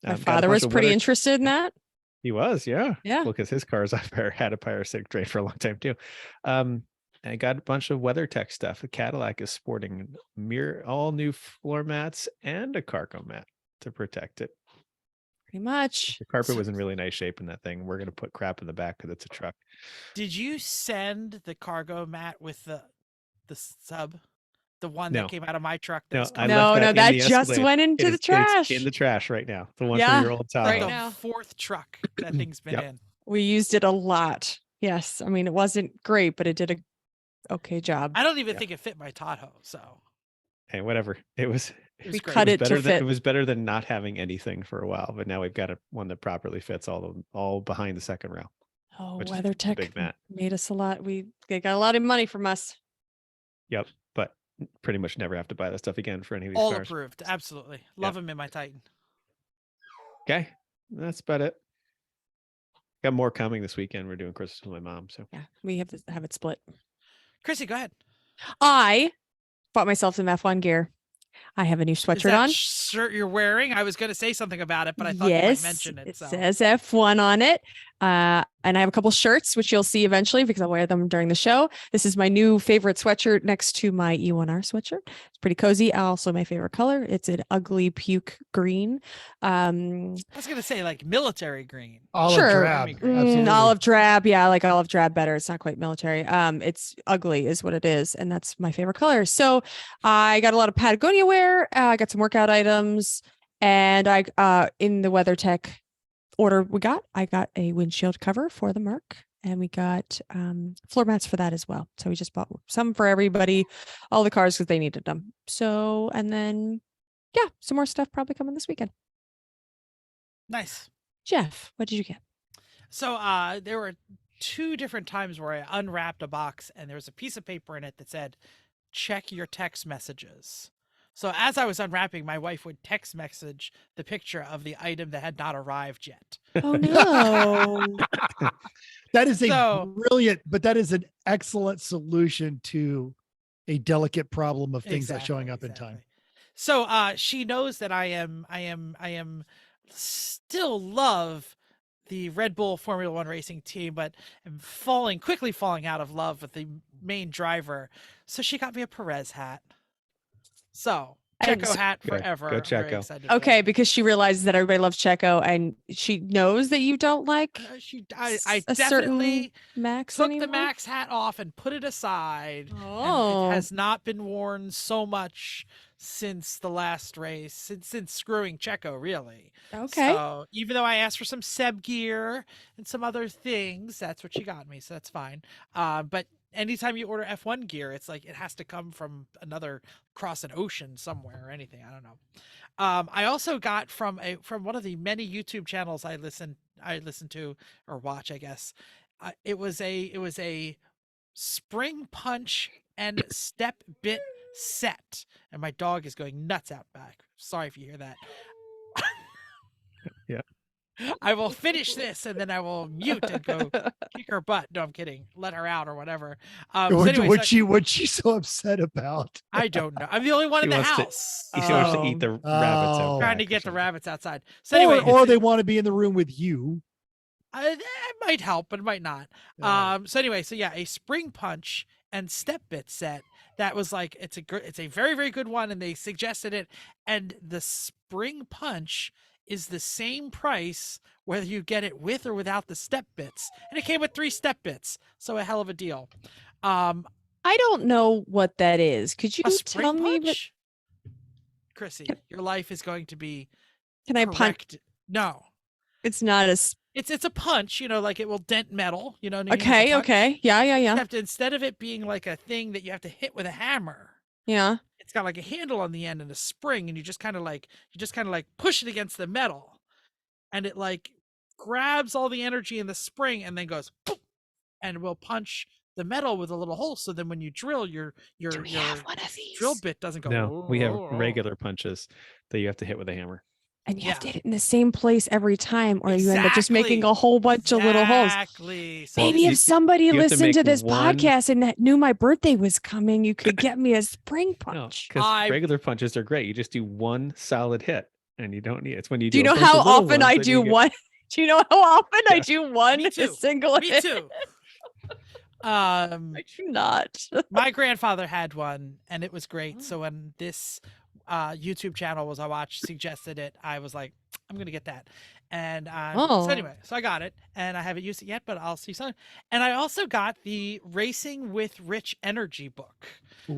My Got a father bunch was of pretty weather- interested in that. He was, yeah. Yeah. Well, because his cars had a parasitic drain for a long time too. I got a bunch of WeatherTech stuff. The Cadillac is sporting all new floor mats and a cargo mat to protect it. Pretty much. The carpet was in really nice shape in that thing. We're gonna put crap in the back because it's a truck. Did you send the cargo mat with the sub, the one No. that came out of my truck? No, was I No, left no, in that the just Escalade. went into the It is trash. in the trash right now. The one Yeah, from your old Tahoe. right the now. fourth truck that thing's been Yep. in. We used it a lot. Yes. I mean, it wasn't great, but it did a okay job. I don't even Yeah. think it fit my Tahoe. So Hey, whatever. It was. it was We great. cut was it to better than, fit. It was better than not having anything for a while, but now we've got one that properly fits all behind the second row. Oh, which is a WeatherTech big mat. made us a lot. They got a lot of money from us. Yep, but pretty much never have to buy that stuff again for any of these All cars. approved. Absolutely. Love him in my Titan. Okay, that's about it. Got more coming this weekend. We're doing Christmas with my mom, so Yeah, we have to have it split. Chrissy, go ahead. I bought myself some F1 gear. I have a new Is sweatshirt that on. shirt you're wearing? I was going to say something about it, but I thought you might mention it. It So. says F1 on it. And I have a couple shirts, which you'll see eventually because I'll wear them during the show. This is my new favorite sweatshirt next to my E1R sweatshirt. It's pretty cozy. Also my favorite color. It's an ugly puke green. I was going to say like military green. Olive Sure. drab. Absolutely. Olive drab. Yeah, I like olive drab better. It's not quite military. It's ugly is what it is. And that's my favorite color. So I got a lot of Patagonia wear. I got some workout items. And I in the WeatherTech order I got a windshield cover for the Merc. And we got floor mats for that as well. So we just bought some for everybody, all the cars because they needed them. So, and then, yeah, some more stuff probably coming this weekend. Nice. Jeff, what did you get? So there were 2 different times where I unwrapped a box and there was a piece of paper in it that said, check your text messages. So as I was unwrapping, my wife would text message the picture of the item that had not arrived yet. Oh, no. That is a So- brilliant, but that is an excellent solution to a delicate problem of things not showing up in time. Exactly. So she knows that I am still love the Red Bull Formula One racing team, but am quickly falling out of love with the main driver. So she got me a Perez hat. So And Checo so- hat Good. forever. Go I'm very Checo. excited for Okay, that. because she realizes that everybody loves Checo and she knows that you don't like I a definitely Max took anymore. the Max hat off and put it aside. Oh. And it has not been worn so much since the last race, since screwing Checo, really. Okay. So even though I asked for some Seb gear and some other things, that's what she got me. So that's fine. But anytime you order F1 gear, it's like it has to come from across an ocean somewhere or anything. I don't know. I also got from one of the many YouTube channels I listen to or watch, I guess. It was a spring punch and step bit set, and my dog is going nuts out back. Sorry if you hear that. Yeah. I will finish this and then I will mute and go kick her butt. No, I'm kidding. Let her out or whatever. So anyway, What's she so upset about? I don't know. I'm the only one in She the wants to- house. He wants to eat the rabbits out. Oh. Trying to back or get the something. rabbits outside. So anyway, or they want to be in the room with you. it might help, but it might not. So anyway, so yeah, a spring punch and step bit set that was like it's a very, very good one, and they suggested it. And the spring punch is the same price whether you get it with or without the step bits, and it came with 3 step bits, so a hell of a deal. I don't know what that is. Could you A spring tell me? punch? Chrissy, your life is going to be Can I punch? correct. No. It's not as It's a punch, like it will dent metal, what I mean? It's a okay. punch. Okay. Yeah. Except instead of it being like a thing that you have to hit with a hammer, Yeah. it's got like a handle on the end and a spring, and you just kind of like push it against the metal, and it like grabs all the energy in the spring and then goes boop, and will punch the metal with a little hole. So then when you drill, your Do we have one of these? drill bit doesn't go. No, we have "Oh, oh, oh." regular punches that you have to hit with a hammer. And you have to Yeah. hit it in the same place every time, or you end up just making Exactly. a whole bunch of little holes. Exactly. So Maybe this if is- somebody you have to listened to make this one- podcast and that knew my birthday was coming, you could get me a spring No, punch. because I- regular punches are great. You just do one solid hit, and you don't need. It's when you Do you do. a know bunch how of little often ones I that do you get- one? Do you know how often I Yeah. do one Me too. single Me hit? too. I do not. My grandfather had one, and it was great. So when this YouTube channel was I watched suggested it, I was like, I'm gonna get that. And so Oh. anyway, so I got it, and I haven't used it yet, but I'll see some. And I also got the Racing with Rich Energy book.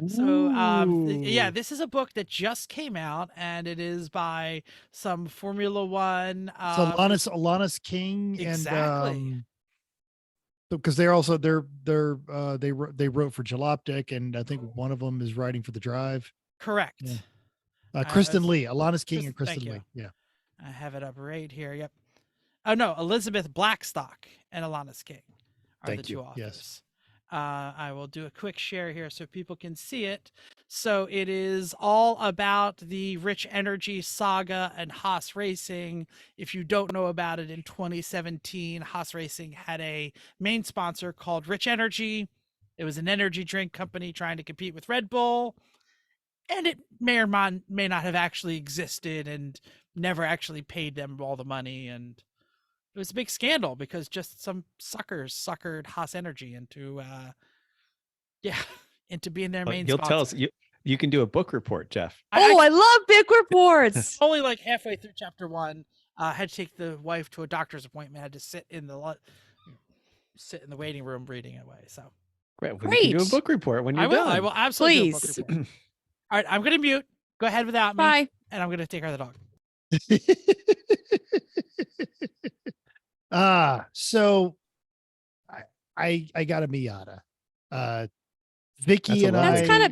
So yeah, Ooh. this is a book that just came out, and it is by some Formula One. So Alanis King Exactly. and because they wrote for Jalopnik, and I think one of them is writing for the Drive. Correct. Yeah. Kristen Lee, Alanis King and Thank Kristen you. Lee. Yeah. I have it up right here. Yep. Oh no, Elizabeth Blackstock and Alanis King are Thank the two you. authors. Yes. I will do a quick share here so people can see it. So it is all about the Rich Energy saga and Haas Racing. If you don't know about it, in 2017, Haas Racing had a main sponsor called Rich Energy. It was an energy drink company trying to compete with Red Bull. And it may or may not have actually existed and never actually paid them all the money. And it was a big scandal because just some suckers suckered Haas Energy into into being their Well, main you'll sponsor. tell us. You can do a book report, Jeff. I love big reports. only like halfway through chapter 1. Had to take the wife to a doctor's appointment. Had to sit in the waiting room reading it away. So Great. Well, you can do a Great. book report when you're I will. done. I will absolutely do a book Please. report. All right, I'm gonna mute. Go ahead without me, Bye. and I'm gonna take care of the dog. So I got a Miata. Vicky That's a and lot.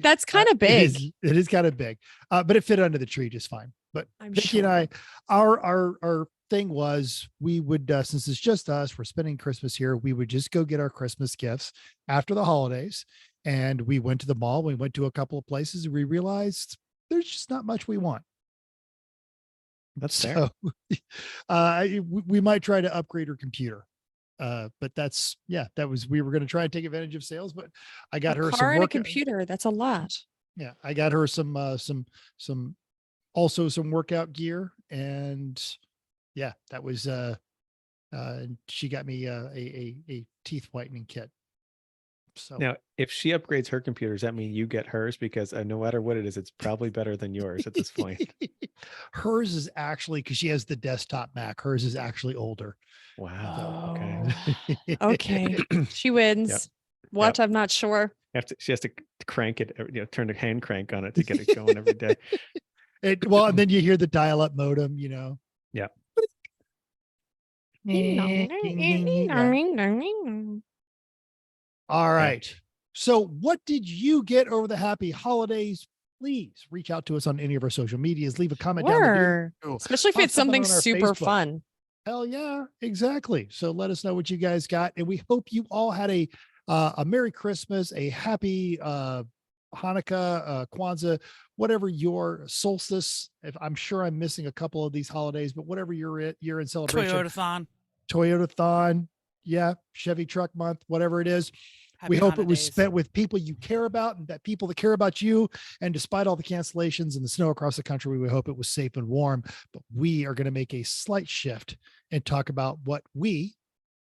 That's kind of big. It is kind of big, but it fit under the tree just fine. But I'm Vicky and sure. our thing was we would since it's just us, we're spending Christmas here. We would just go get our Christmas gifts after the holidays, and we went to the mall. We went to a couple of places, and we realized there's just not much we want. That's fair. So we might try to upgrade her computer. But we were going to try and take advantage of sales, but I got her car some and a work. computer. That's a lot. Yeah. I got her some workout gear, and yeah, that was, she got me a teeth whitening kit. So Now, if she upgrades her computer, does that mean you get hers? Because no matter what it is, it's probably better than yours at this point. hers is actually, because she has the desktop Mac, hers is actually older. Wow. Okay. She wins. Yep. What? I'm not sure. She has to crank it, turn the hand crank on it to get it going every day. And then you hear the dial-up modem, Yeah. All right. So what did you get over the happy holidays? Please reach out to us on any of our social medias. Leave a comment down Sure. below. Especially if Pop it's something on our super Facebook. fun. Hell yeah, exactly. So let us know what you guys got. And we hope you all had a Merry Christmas, a happy Hanukkah, Kwanzaa, whatever your solstice. If I'm sure I'm missing a couple of these holidays, but whatever you're in celebration. Toyota-thon. Yeah. Chevy Truck Month, whatever it is. Happy We hope it was holidays. spent with people you care about, and that people that care about you. And despite all the cancellations and the snow across the country, we hope it was safe and warm. But we are going to make a slight shift and talk about what we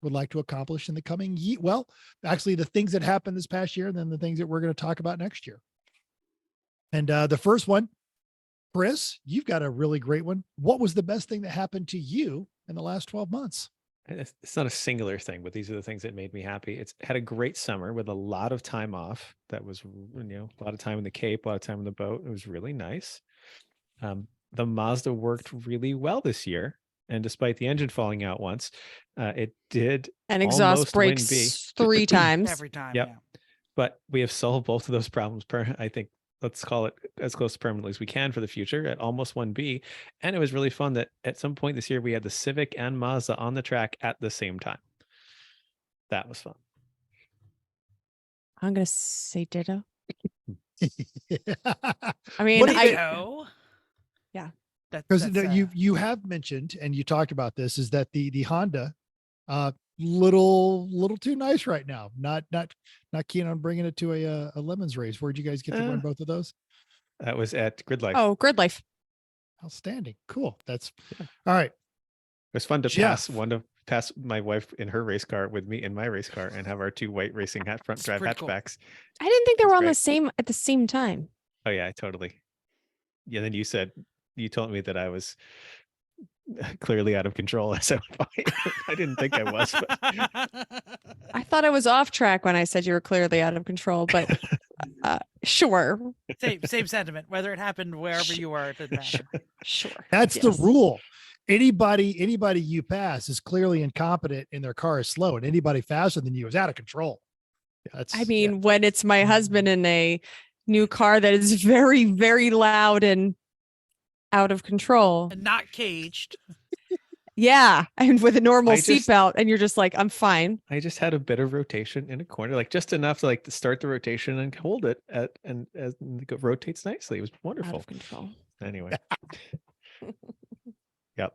would like to accomplish in the coming year. Well, actually, the things that happened this past year, and then the things that we're going to talk about next year. And the first one, Chris, you've got a really great one. What was the best thing that happened to you in the last 12 months? It's not a singular thing, but these are the things that made me happy. It's had a great summer with a lot of time off. That was, a lot of time in the Cape, a lot of time on the boat. It was really nice. The Mazda worked really well this year. And despite the engine falling out once, it did. And exhaust almost win B. breaks 3 times. Every time. Yep. Yeah. But we have solved both of those problems. I think let's call it as close to permanently as we can for the future at almost 1B. And it was really fun that at some point this year, we had the Civic and Mazda on the track at the same time. That was fun. I'm going to say ditto. I I mean, What do you- Ditto. Because you have mentioned, and you talked about this, is that the Honda, little too nice right now. Not keen on bringing it to a lemons race. Where'd you guys get to run both of those? That was at Grid Life. Oh, Grid Life. Outstanding. Cool. That's all right. It was fun to Jeff. pass my wife in her race car with me in my race car and have our two white racing front drive pretty cool. hatchbacks. I didn't think they That's were on great. at the same time. Oh yeah, totally. Yeah. Then you told me that I was clearly out of control. So I didn't think I was. But I thought I was off track when I said you were clearly out of control, but sure. Same sentiment. Whether it happened wherever you were, it didn't matter. Sure. That's the Yes. rule. Anybody you pass is clearly incompetent and their car is slow, and anybody faster than you is out of control. That's, I mean, when it's my husband in a new car that is very, very loud and out of control. And not caged. Yeah. And with a normal I just- seatbelt, and you're just like, I'm fine. I just had a bit of rotation in a corner, like just enough to to start the rotation and hold it and as it rotates nicely. It was Out wonderful. of control. Anyway. Yep.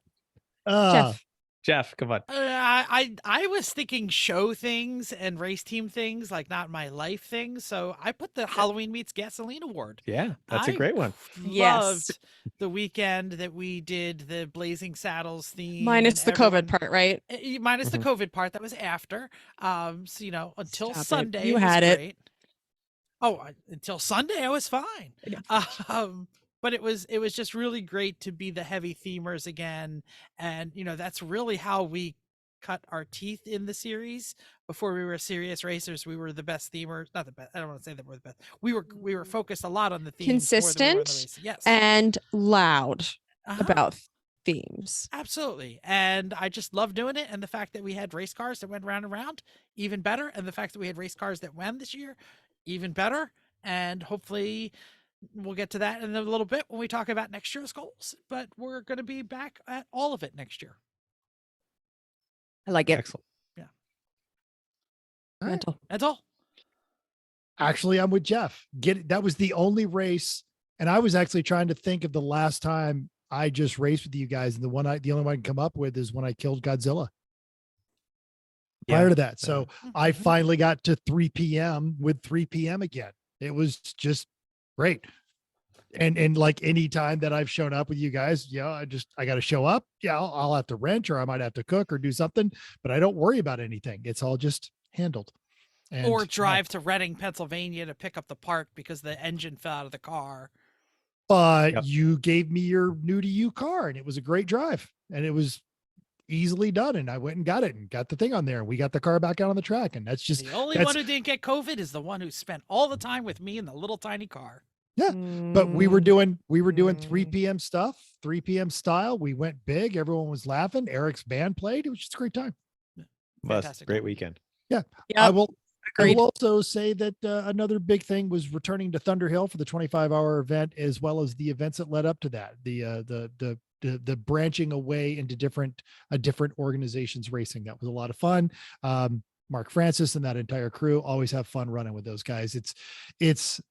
Jeff. Jeff, come on. I was thinking show things and race team things, like not my life things. So I put the Halloween Meets Gasoline Award. Yeah, that's a I great one. Yes. Loved the weekend that we did the Blazing Saddles theme. Minus the and COVID everyone- part, right? Minus Mhm. the COVID part that was after. So until Stop it. Sunday, You it was had it. great. Until Sunday, I was fine. But it was just really great to be the heavy themers again, and that's really how we cut our teeth in the series. Before we were serious racers, we were the best themers. Not the best. I don't want to say that we're the best. We were focused a lot on the themes more than we were on the Consistent race. Yes, and loud Uh-huh. about themes. Absolutely. And I just love doing it. And the fact that we had race cars that went round and round, even better. And the fact that we had race cars that won this year, even better. And hopefully we'll get to that in a little bit when we talk about next year's goals. But we're going to be back at all of it next year. I like it. Excellent. All right. Mental. That's all. Actually, I'm with Jeff. That was the only race, and I was actually trying to think of the last time I just raced with you guys, and the only one I can come up with is when I killed Godzilla. Prior Yeah. to that, so I Mhm. finally got to 3 p.m. with 3 p.m. again. It was just great. And like any time that I've shown up with you guys, I got to show up. Yeah, I'll have to wrench, or I might have to cook or do something, but I don't worry about anything. It's all just handled. And Or drive to Reading, Pennsylvania to pick up the part because the engine fell out of the car. But Yep. you gave me your new to you car, and it was a great drive, and it was easily done. And I went and got it and got the thing on there, and we got the car back out on the track. And that's just, The only that's- one who didn't get COVID is the one who spent all the time with me in the little tiny car. but we were doing 3 Mm. p.m. stuff, 3 p.m. style. We went big. Everyone was laughing. Eric's band played. It was just a great time. Was Fantastic. great weekend. I Yep. will Agreed. also say that another big thing was returning to Thunder Hill for the 25-hour event, as well as the events that led up to that. The branching away into different organizations racing. That was a lot of fun. Mark Francis and that entire crew always have fun running with those guys. It's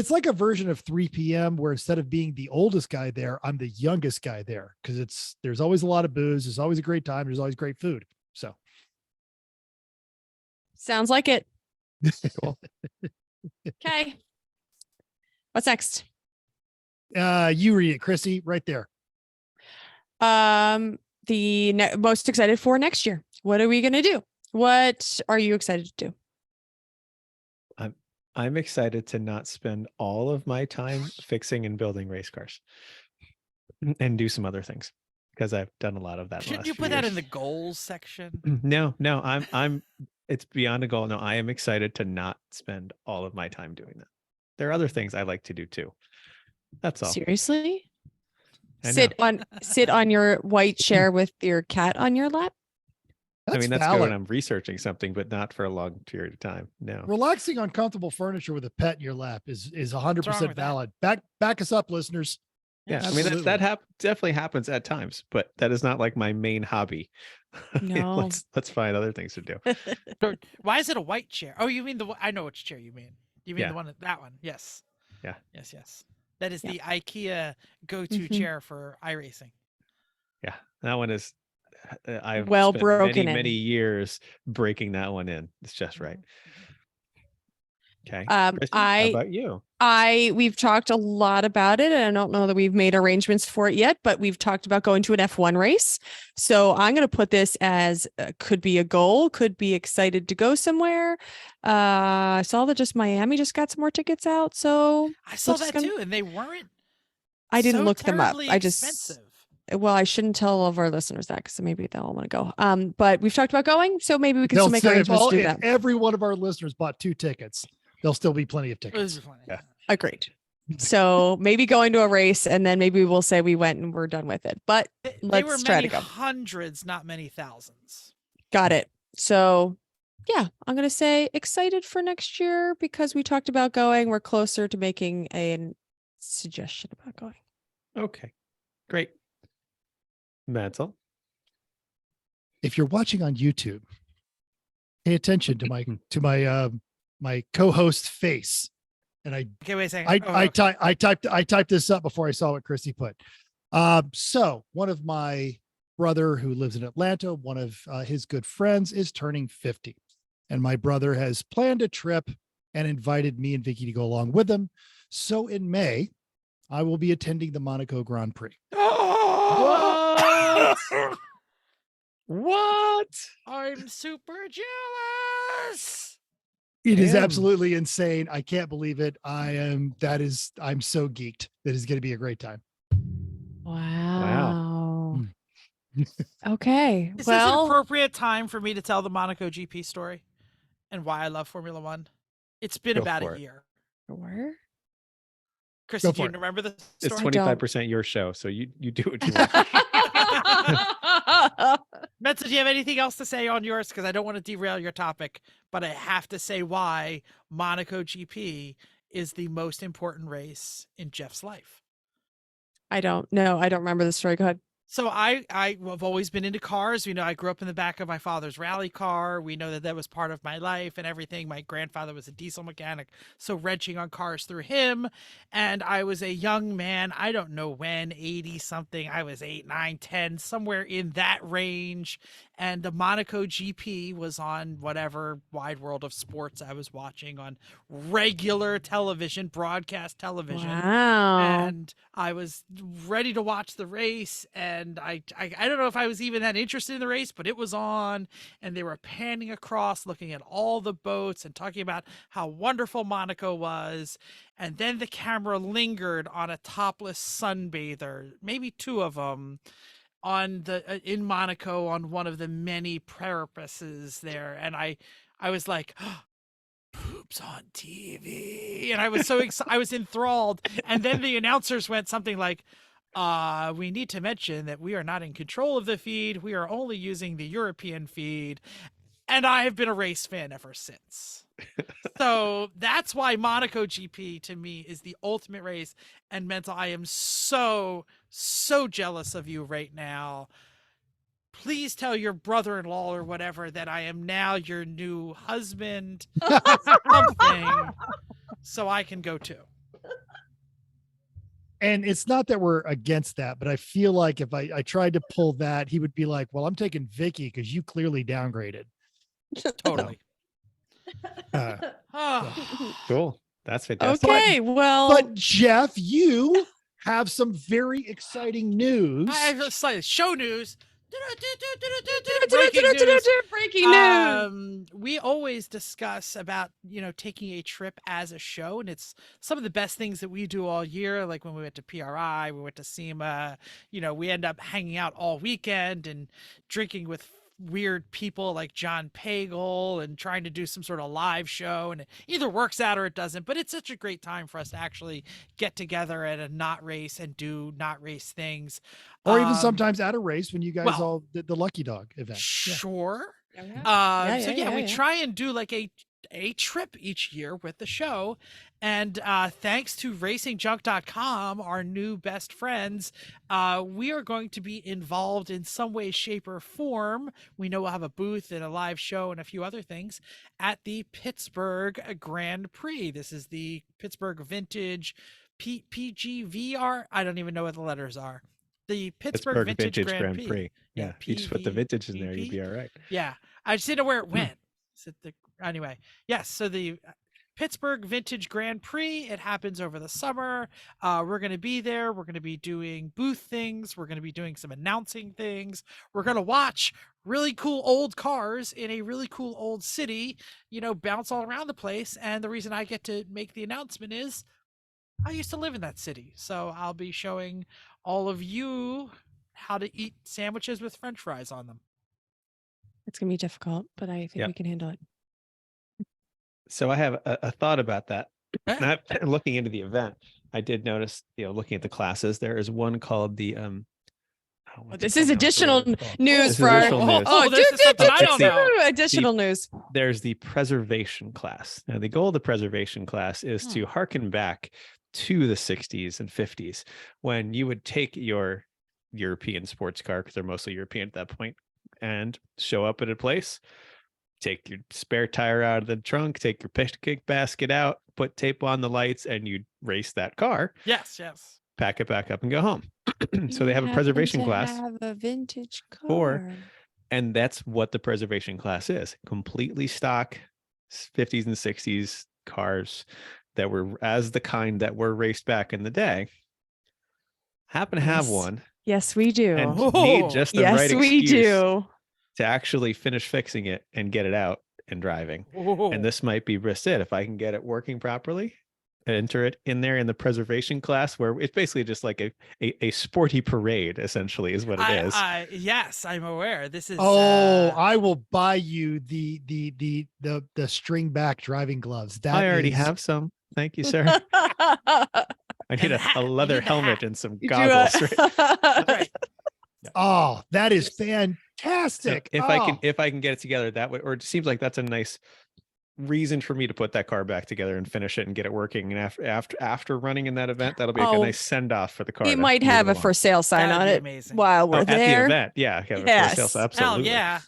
like a version of 3 p.m. where instead of being the oldest guy there, I'm the youngest guy there, because there's always a lot of booze. There's always a great time. There's always great food. So Sounds like it. Cool. Okay. What's next? You read it, Chrissy, right there. The most excited for next year. What are we going to do? What are you excited to do? I'm excited to not spend all of my time fixing and building race cars and do some other things, because I've done a lot of that. in the Shouldn't last you few put that years. in the goals section? No, I'm it's beyond a goal. No, I am excited to not spend all of my time doing that. There are other things I like to do too. That's all. Seriously? I Sit on your white chair with your cat on your lap? I mean, that's good valid. when I'm researching something, but not for a long period of time. No. Relaxing on comfortable furniture with a pet in your lap is 100% with that? valid. Back us up, listeners. Yeah, I mean Absolutely. that definitely happens at times, but that is not like my main hobby. No. let's find other things to do. Or why is it a white chair? Oh, you mean I know which chair you mean. You mean Yeah. the one that one? Yes. Yeah. Yes. That is Yeah. the IKEA go-to Mhm. chair for iRacing. Yeah, that one is. I've Well spent broken many in. years breaking that one in. It's just right. Okay. Um, Chrissy, how I about you? we've talked a lot about it, and I don't know that we've made arrangements for it yet, but we've talked about going to an F1 race. So I'm going to put this as could be a goal, could be excited to go somewhere. I saw that just Miami just got some more tickets out, so I saw just that gonna- too, and they weren't I didn't so look them up. terribly I just expensive. well, I shouldn't tell all of our listeners that because maybe they'll all want to go. But we've talked about going, so maybe we can They'll still make say if, arrangements to do if that. every one of our listeners bought 2 tickets, there'll still be plenty of It was tickets. funny. Yeah. Agreed. So maybe going to a race, and then maybe we'll say we went and we're done with it. But They were let's try many to go. hundreds, not many thousands. Got it. So yeah, I'm gonna say excited for next year because we talked about going. We're closer to making a suggestion about going. Okay, great. Mansell. If you're watching on YouTube, pay attention to my co-host's face. And Okay, wait a second. I typed this up before I saw what Chrissy put. So one of my brother who lives in Atlanta, one of his good friends is turning 50, and my brother has planned a trip and invited me and Vicky to go along with him. So in May, I will be attending the Monaco Grand Prix. What? What? I'm super jealous. It is Damn. absolutely insane. I can't believe it. I'm so geeked. That is going to be a great time. Wow. Okay. Is this an Well, appropriate time for me to tell the Monaco GP story and why I love Formula One? It's been Go about for a it. year. sure. Chrissy, Go do you for it. remember the It's story? 25% your show, so you do what you want. Metza, do you have anything else to say on yours? Because I don't want to derail your topic, but I have to say why Monaco GP is the most important race in Jeff's life. I don't know. I don't remember the story. Go ahead. So I have always been into cars. You know, I grew up in the back of my father's rally car. We know that was part of my life and everything. My grandfather was a diesel mechanic, so wrenching on cars through him. And I was a young man. I don't know when, 80 something. I was 8, 9, 10, somewhere in that range. And the Monaco GP was on whatever wide world of sports I was watching on regular television, broadcast television. Wow. And I was ready to watch the race, and I don't know if I was even that interested in the race, but it was on, and they were panning across looking at all the boats and talking about how wonderful Monaco was. And then the camera lingered on a topless sunbather, maybe 2 of them, on the in Monaco on one of the many purposes there, and I was like, boobs on TV, and I was so excited. I was enthralled. And then the announcers went something like, we need to mention that we are not in control of the feed. We are only using the European feed. And I have been a race fan ever since. So that's why Monaco GP to me is the ultimate race. And Mental, I am so jealous of you right now. Please tell your brother-in-law or whatever that I am now your new husband, something, so I can go too. And it's not that we're against that, but I feel like if I tried to pull that, he would be like, well, I'm taking Vicky because you clearly downgraded. Totally. Uh, Oh. Cool. That's fantastic. Okay. Well, but Jeff, you have some very exciting news. I have slightly show news. Breaking news. Breaking news. We always discuss about, taking a trip as a show, and it's some of the best things that we do all year. Like when we went to PRI, we went to SEMA, we end up hanging out all weekend and drinking with weird people like John Pagel and trying to do some sort of live show, and it either works out or it doesn't, but it's such a great time for us to actually get together at a not race and do not race things. Or even sometimes at a race when you guys well, all did the Lucky Dog event. Yeah. Sure. Yeah. We try and do like a trip each year with the show. And thanks to racingjunk.com, our new best friends, we are going to be involved in some way, shape, or form. We know we'll have a booth and a live show and a few other things at the Pittsburgh Grand Prix. This is the Pittsburgh Vintage PGVR. I don't even know what the letters are. The Pittsburgh Vintage Grand Prix. Yeah, if you just put the vintage in there, you'd be all right. Yeah, I just didn't know where it went. Anyway, yes. So the Pittsburgh Vintage Grand Prix. It happens over the summer. We're going to be there. We're going to be doing booth things. We're going to be doing some announcing things. We're going to watch really cool old cars in a really cool old city, bounce all around the place. And the reason I get to make the announcement is I used to live in that city. So I'll be showing all of you how to eat sandwiches with French fries on them. It's going to be difficult, but I think we can handle it. So I have a thought about that. Eh? Not looking into the event, I did notice, looking at the classes, there is one called the This is additional news This is for our. additional news. This is something I don't know. Additional news. There's the preservation class. Now, the goal of the preservation class is to harken back to the 60s and 50s when you would take your European sports car, because they're mostly European at that point, and show up at a place, take your spare tire out of the trunk, take your picnic basket out, put tape on the lights, and you race that car. Yes. Pack it back up and go home. So they have a preservation class. Have a vintage car. And that's what the preservation class is. Completely stock 50s and 60s cars that were as the kind that were raced back in the day. Happen to have one. Yes, we do. And need just the right Yes, we excuse do. to actually finish fixing it and get it out and driving. Whoa. And this might be just it. If I can get it working properly, enter it in there in the preservation class, where it's basically just like a sporty parade, essentially, is what it is. Yes, I'm aware. This is. I will buy you the string back driving gloves. I already have some. Thank you, sir. I need a leather helmet and some goggles. Right. Oh, that is fantastic. So if I can get it together that way, or it seems like that's a nice reason for me to put that car back together and finish it and get it working. And after running in that event, that'll be like a nice send off for the car. We might have a for sale sign That'd on be it amazing. while we're at there. the event. Yeah, have a Yes. for sale, Hell absolutely. yeah.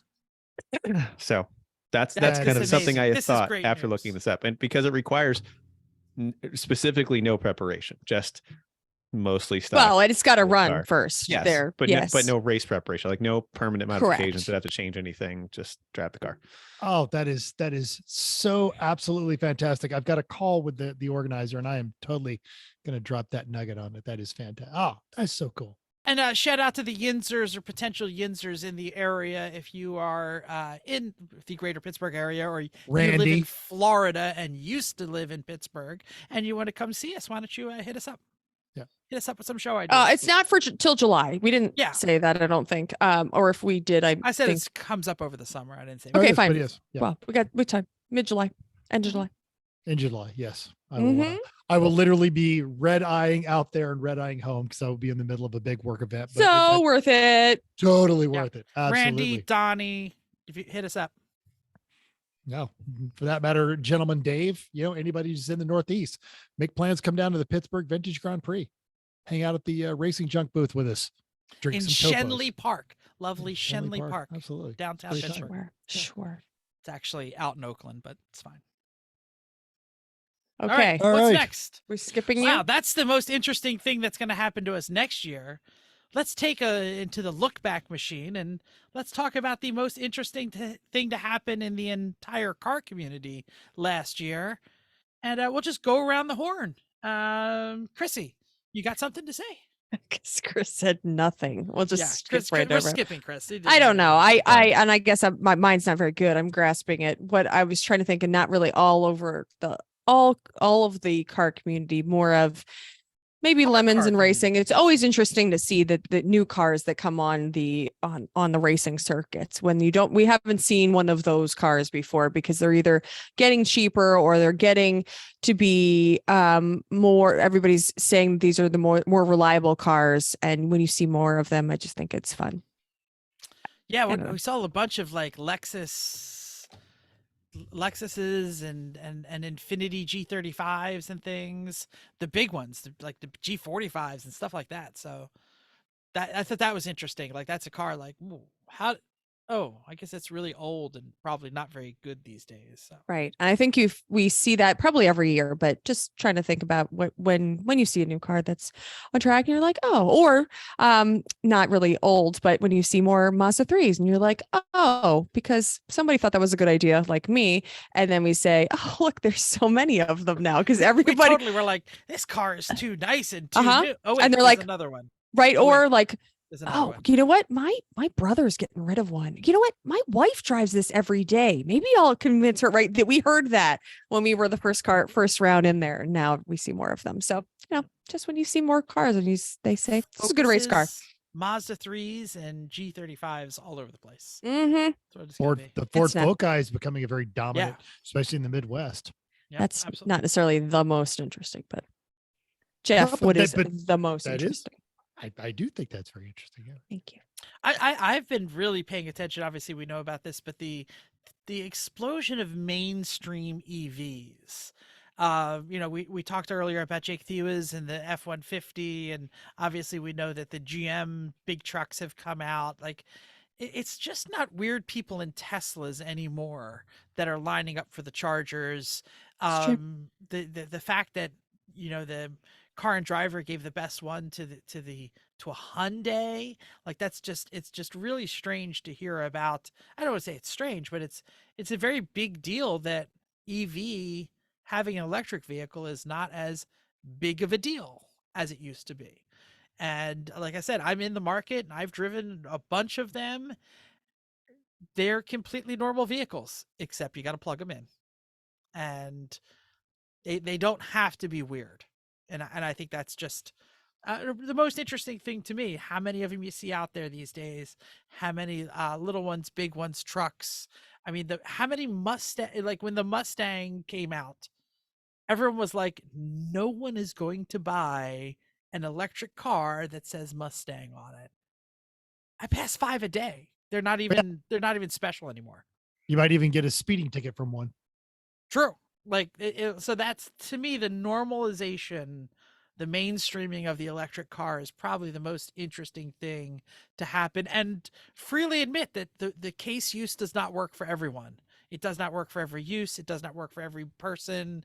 So that's This kind of is something I amazing. had This is thought great after news. looking this up, and because it requires specifically no preparation, just mostly stock. Well, and it's got to old run car. first. Yes, There, but yes. but no race preparation, like no permanent modifications Correct. that have to change anything. Just drive the car. Oh, that is so absolutely fantastic. I've got a call with the organizer, and I am totally going to drop that nugget on it. That is fantastic. Oh, that's so cool. And shout out to the Yinzers or potential Yinzers in the area. If you are in the greater Pittsburgh area, or you live in Randy. Florida and used to live in Pittsburgh and you want to come see us, why don't you hit us up? Yeah. Hit us up with some show ideas. It's not for till July. We didn't say that, I don't think. Or if we did, I said think. it comes up over the summer. I didn't say. Okay, yes, fine. but yes, yeah. Well, we got what time? Mid-July, end of July. In July, yes. Mhm. I will literally be red-eyeing out there and red-eyeing home, because I will be in the middle of a big work event. But So worth it. totally Yeah. worth it. Absolutely. Randy, Donnie, if you hit us up. No, for that matter, gentleman Dave, anybody who's in the Northeast, make plans, come down to the Pittsburgh Vintage Grand Prix, hang out at the Racing Junk booth with us, drink In some topos. Shenley Park. Lovely Shenley Park. Absolutely. Downtown Great time. Pittsburgh. Sure. It's actually out in Oakland, but it's fine. Okay. All What's right. next? We're skipping you. Wow, that's the most interesting thing that's going to happen to us next year. Let's take into the look back machine and let's talk about the most interesting thing to happen in the entire car community last year. And we'll just go around the horn. Chrissy, you got something to say? Because Chris said nothing. We'll just skip right we're over. skipping Chris. I don't know. I guess my mind's not very good. I'm grasping it. What I was trying to think, and not really all over all of the car community, more of maybe lemons and racing. It's always interesting to see the new cars that come on the racing circuits when we haven't seen one of those cars before, because they're either getting cheaper or they're getting to be more. Everybody's saying these are the more reliable cars, and when you see more of them, I just think it's fun. Yeah, I don't know. we saw a bunch of like Lexuses and Infinity G35s and things, the big ones, like the G45s and stuff like that. So I thought that was interesting. Like that's a car like, ooh, how Oh, I guess it's really old and probably not very good these days. So. Right. And I think we see that probably every year, but just trying to think about when you see a new car that's on track and you're like, oh, or not really old, but when you see more Mazda 3s and you're like, oh, because somebody thought that was a good idea, like me. And then we say, oh, look, there's so many of them now because We everybody totally were like, this car is too nice and too new. Oh, wait, and they're there's like, another one. right. Oh, wait, Or like, there's another oh, one. you know what? My brother's getting rid of one. You know what? My wife drives this every day. Maybe I'll convince her, right? That we heard that when we were the first round in there. And now we see more of them. So, just when you see more cars and they say this is a good race car. Focuses, Mazda 3s and G35s all over the place. Mm-hmm. That's what it's gonna be. The Ford It's not- Focus is becoming a very dominant, especially in the Midwest. Yep, That's absolutely. not necessarily the most interesting, but Jeff, but what that- is but the most that is- interesting? I do think that's very interesting. Yeah. Thank you. I've been really paying attention. Obviously, we know about this, but the explosion of mainstream EVs. We talked earlier about Jake Thiewes and the F-150, and obviously we know that the GM big trucks have come out. Like, it's just not weird people in Teslas anymore that are lining up for the Chargers. It's true. The fact that the Car and Driver gave the best one to a Hyundai, like it's just really strange to hear about. I don't want to say it's strange, but it's a very big deal that EV, having an electric vehicle, is not as big of a deal as it used to be. And like I said, I'm in the market and I've driven a bunch of them. They're completely normal vehicles, except you got to plug them in, and they don't have to be weird. And I think that's just the most interesting thing to me. How many of them you see out there these days? How many little ones, big ones, trucks? I mean, how many Mustang? Like when the Mustang came out, everyone was like, no one is going to buy an electric car that says Mustang on it. I pass 5 a day. They're not even special anymore. You might even get a speeding ticket from one. True. Like so that's, to me, the normalization, the mainstreaming of the electric car is probably the most interesting thing to happen. And freely admit that the case use does not work for everyone. It does not work for every use. It does not work for every person.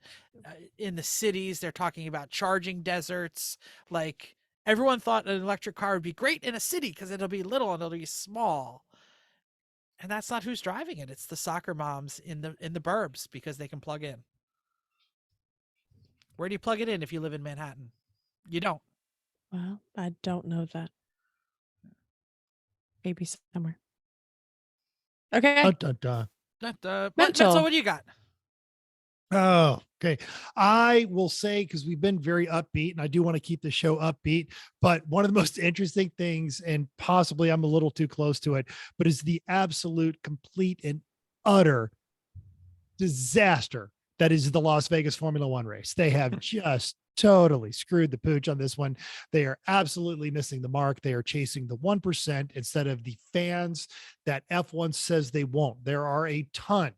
In the cities, they're talking about charging deserts. Like, everyone thought an electric car would be great in a city because it'll be little and it'll be small. And that's not who's driving it. It's the soccer moms in the burbs because they can plug in. Where do you plug it in if you live in Manhattan? You don't. Well, I don't know that. Maybe somewhere. Okay. Mental, Mental. what do you got? Oh, okay. I will say, because we've been very upbeat and I do want to keep the show upbeat, but one of the most interesting things, and possibly I'm a little too close to it, but is the absolute, complete, and utter disaster that is the Las Vegas Formula One race. They have just totally screwed the pooch on this one. They are absolutely missing the mark. They are chasing the 1% instead of the fans that F1 says they won't. There are a ton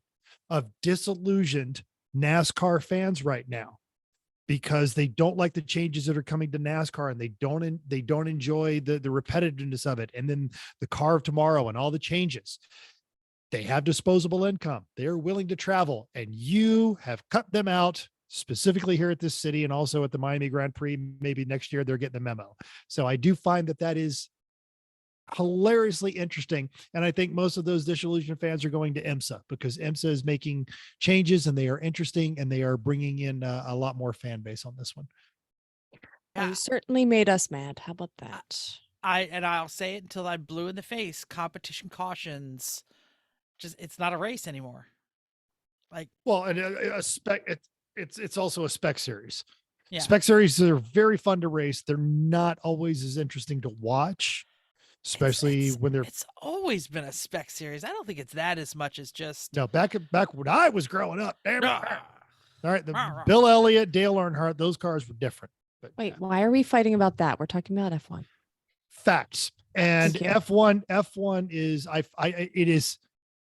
of disillusioned NASCAR fans right now because they don't like the changes that are coming to NASCAR, and they don't enjoy the repetitiveness of it. And then the car of tomorrow and all the changes. They have disposable income. They're willing to travel, and you have cut them out, specifically here at this city and also at the Miami Grand Prix. Maybe next year they're getting the memo. So I do find that is hilariously interesting. And I think most of those disillusioned fans are going to IMSA because IMSA is making changes and they are interesting and they are bringing in a lot more fan base on this one. You certainly made us mad. How about that? I'll say it until I'm blue in the face. Competition cautions. It's not a race anymore. Like, well, and a spec, it's also a spec series. yeah. Spec series are very fun to race. They're not always as interesting to watch, especially when they're. It's always been a spec series. I don't think it's that as much as just. No, back when I was growing up. Damn it. Ah, All right, Bill Elliott, Dale Earnhart, those cars were different. But Wait, why are we fighting about that? We're talking about F1. facts. And Thank you. F1 is it is,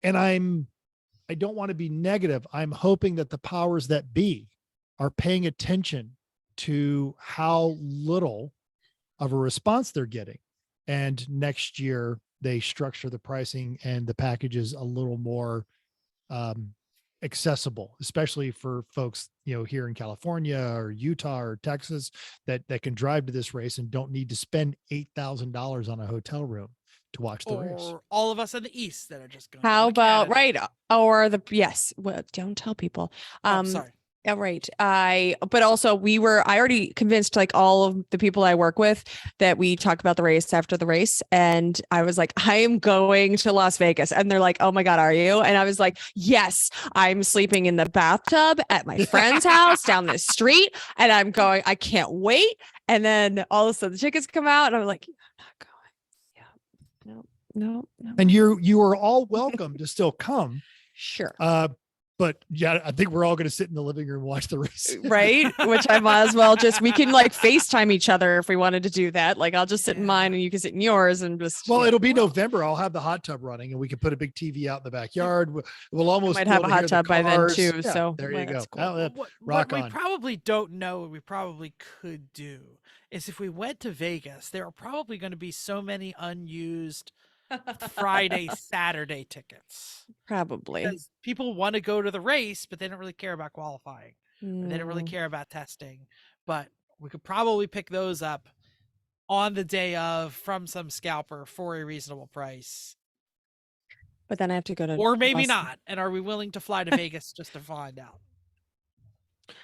and I don't want to be negative. I'm hoping that the powers that be are paying attention to how little of a response they're getting. And next year they structure the pricing and the packages a little more accessible, especially for folks, here in California or Utah or Texas that can drive to this race and don't need to spend $8,000 on a hotel room to watch the race. Or all of us in the East that are just going. How to about Canada. right? Or yes. Well, don't tell people. Oh, sorry. Yeah, right. But also I already convinced like all of the people I work with that we talk about the race after the race. And I was like, I am going to Las Vegas. And they're like, oh my God, are you? And I was like, yes, I'm sleeping in the bathtub at my friend's house down the street. And I'm going, I can't wait. And then all of a sudden the tickets come out and I'm like, I'm not going. Yeah, no. And you are all welcome to still come. Sure. But yeah, I think we're all going to sit in the living room and watch the race. Right. Which I might as well we can like FaceTime each other if we wanted to do that. Like I'll just sit in mine and you can sit in yours and just. Well, it'll be November. I'll have the hot tub running and we can put a big TV out in the backyard. We'll almost might be have able a to hot hear the tub by then cars. too. Yeah, So there you go. that's cool. Rock What we on. probably don't know, what we probably could do is if we went to Vegas, there are probably going to be so many unused Friday, Saturday tickets. Probably. Because people want to go to the race, but they don't really care about qualifying. Or they don't really Mm. care about testing. But we could probably pick those up on the day of from some scalper for a reasonable price. But then I have to go to. Or maybe Las- not. And are we willing to fly to Vegas just to find out?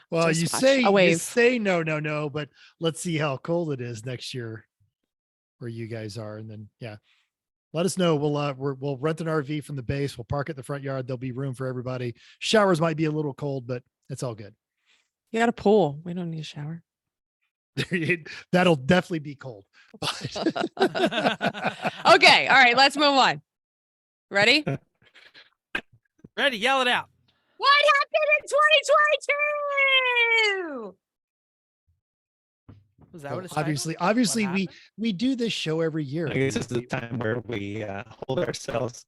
Well, Just you watch say a wave. no, but let's see how cold it is next year where you guys are. And then, let us know. We'll rent an RV from the base. We'll park at the front yard. There'll be room for everybody. Showers might be a little cold, but it's all good. You got a pool. We don't need a shower. That'll definitely be cold. Okay. All right. Let's move on. Ready? Ready, yell it out. What happened in 2022? Was that So what it's titled? obviously What we do this show every year. I guess this is the time where we hold ourselves.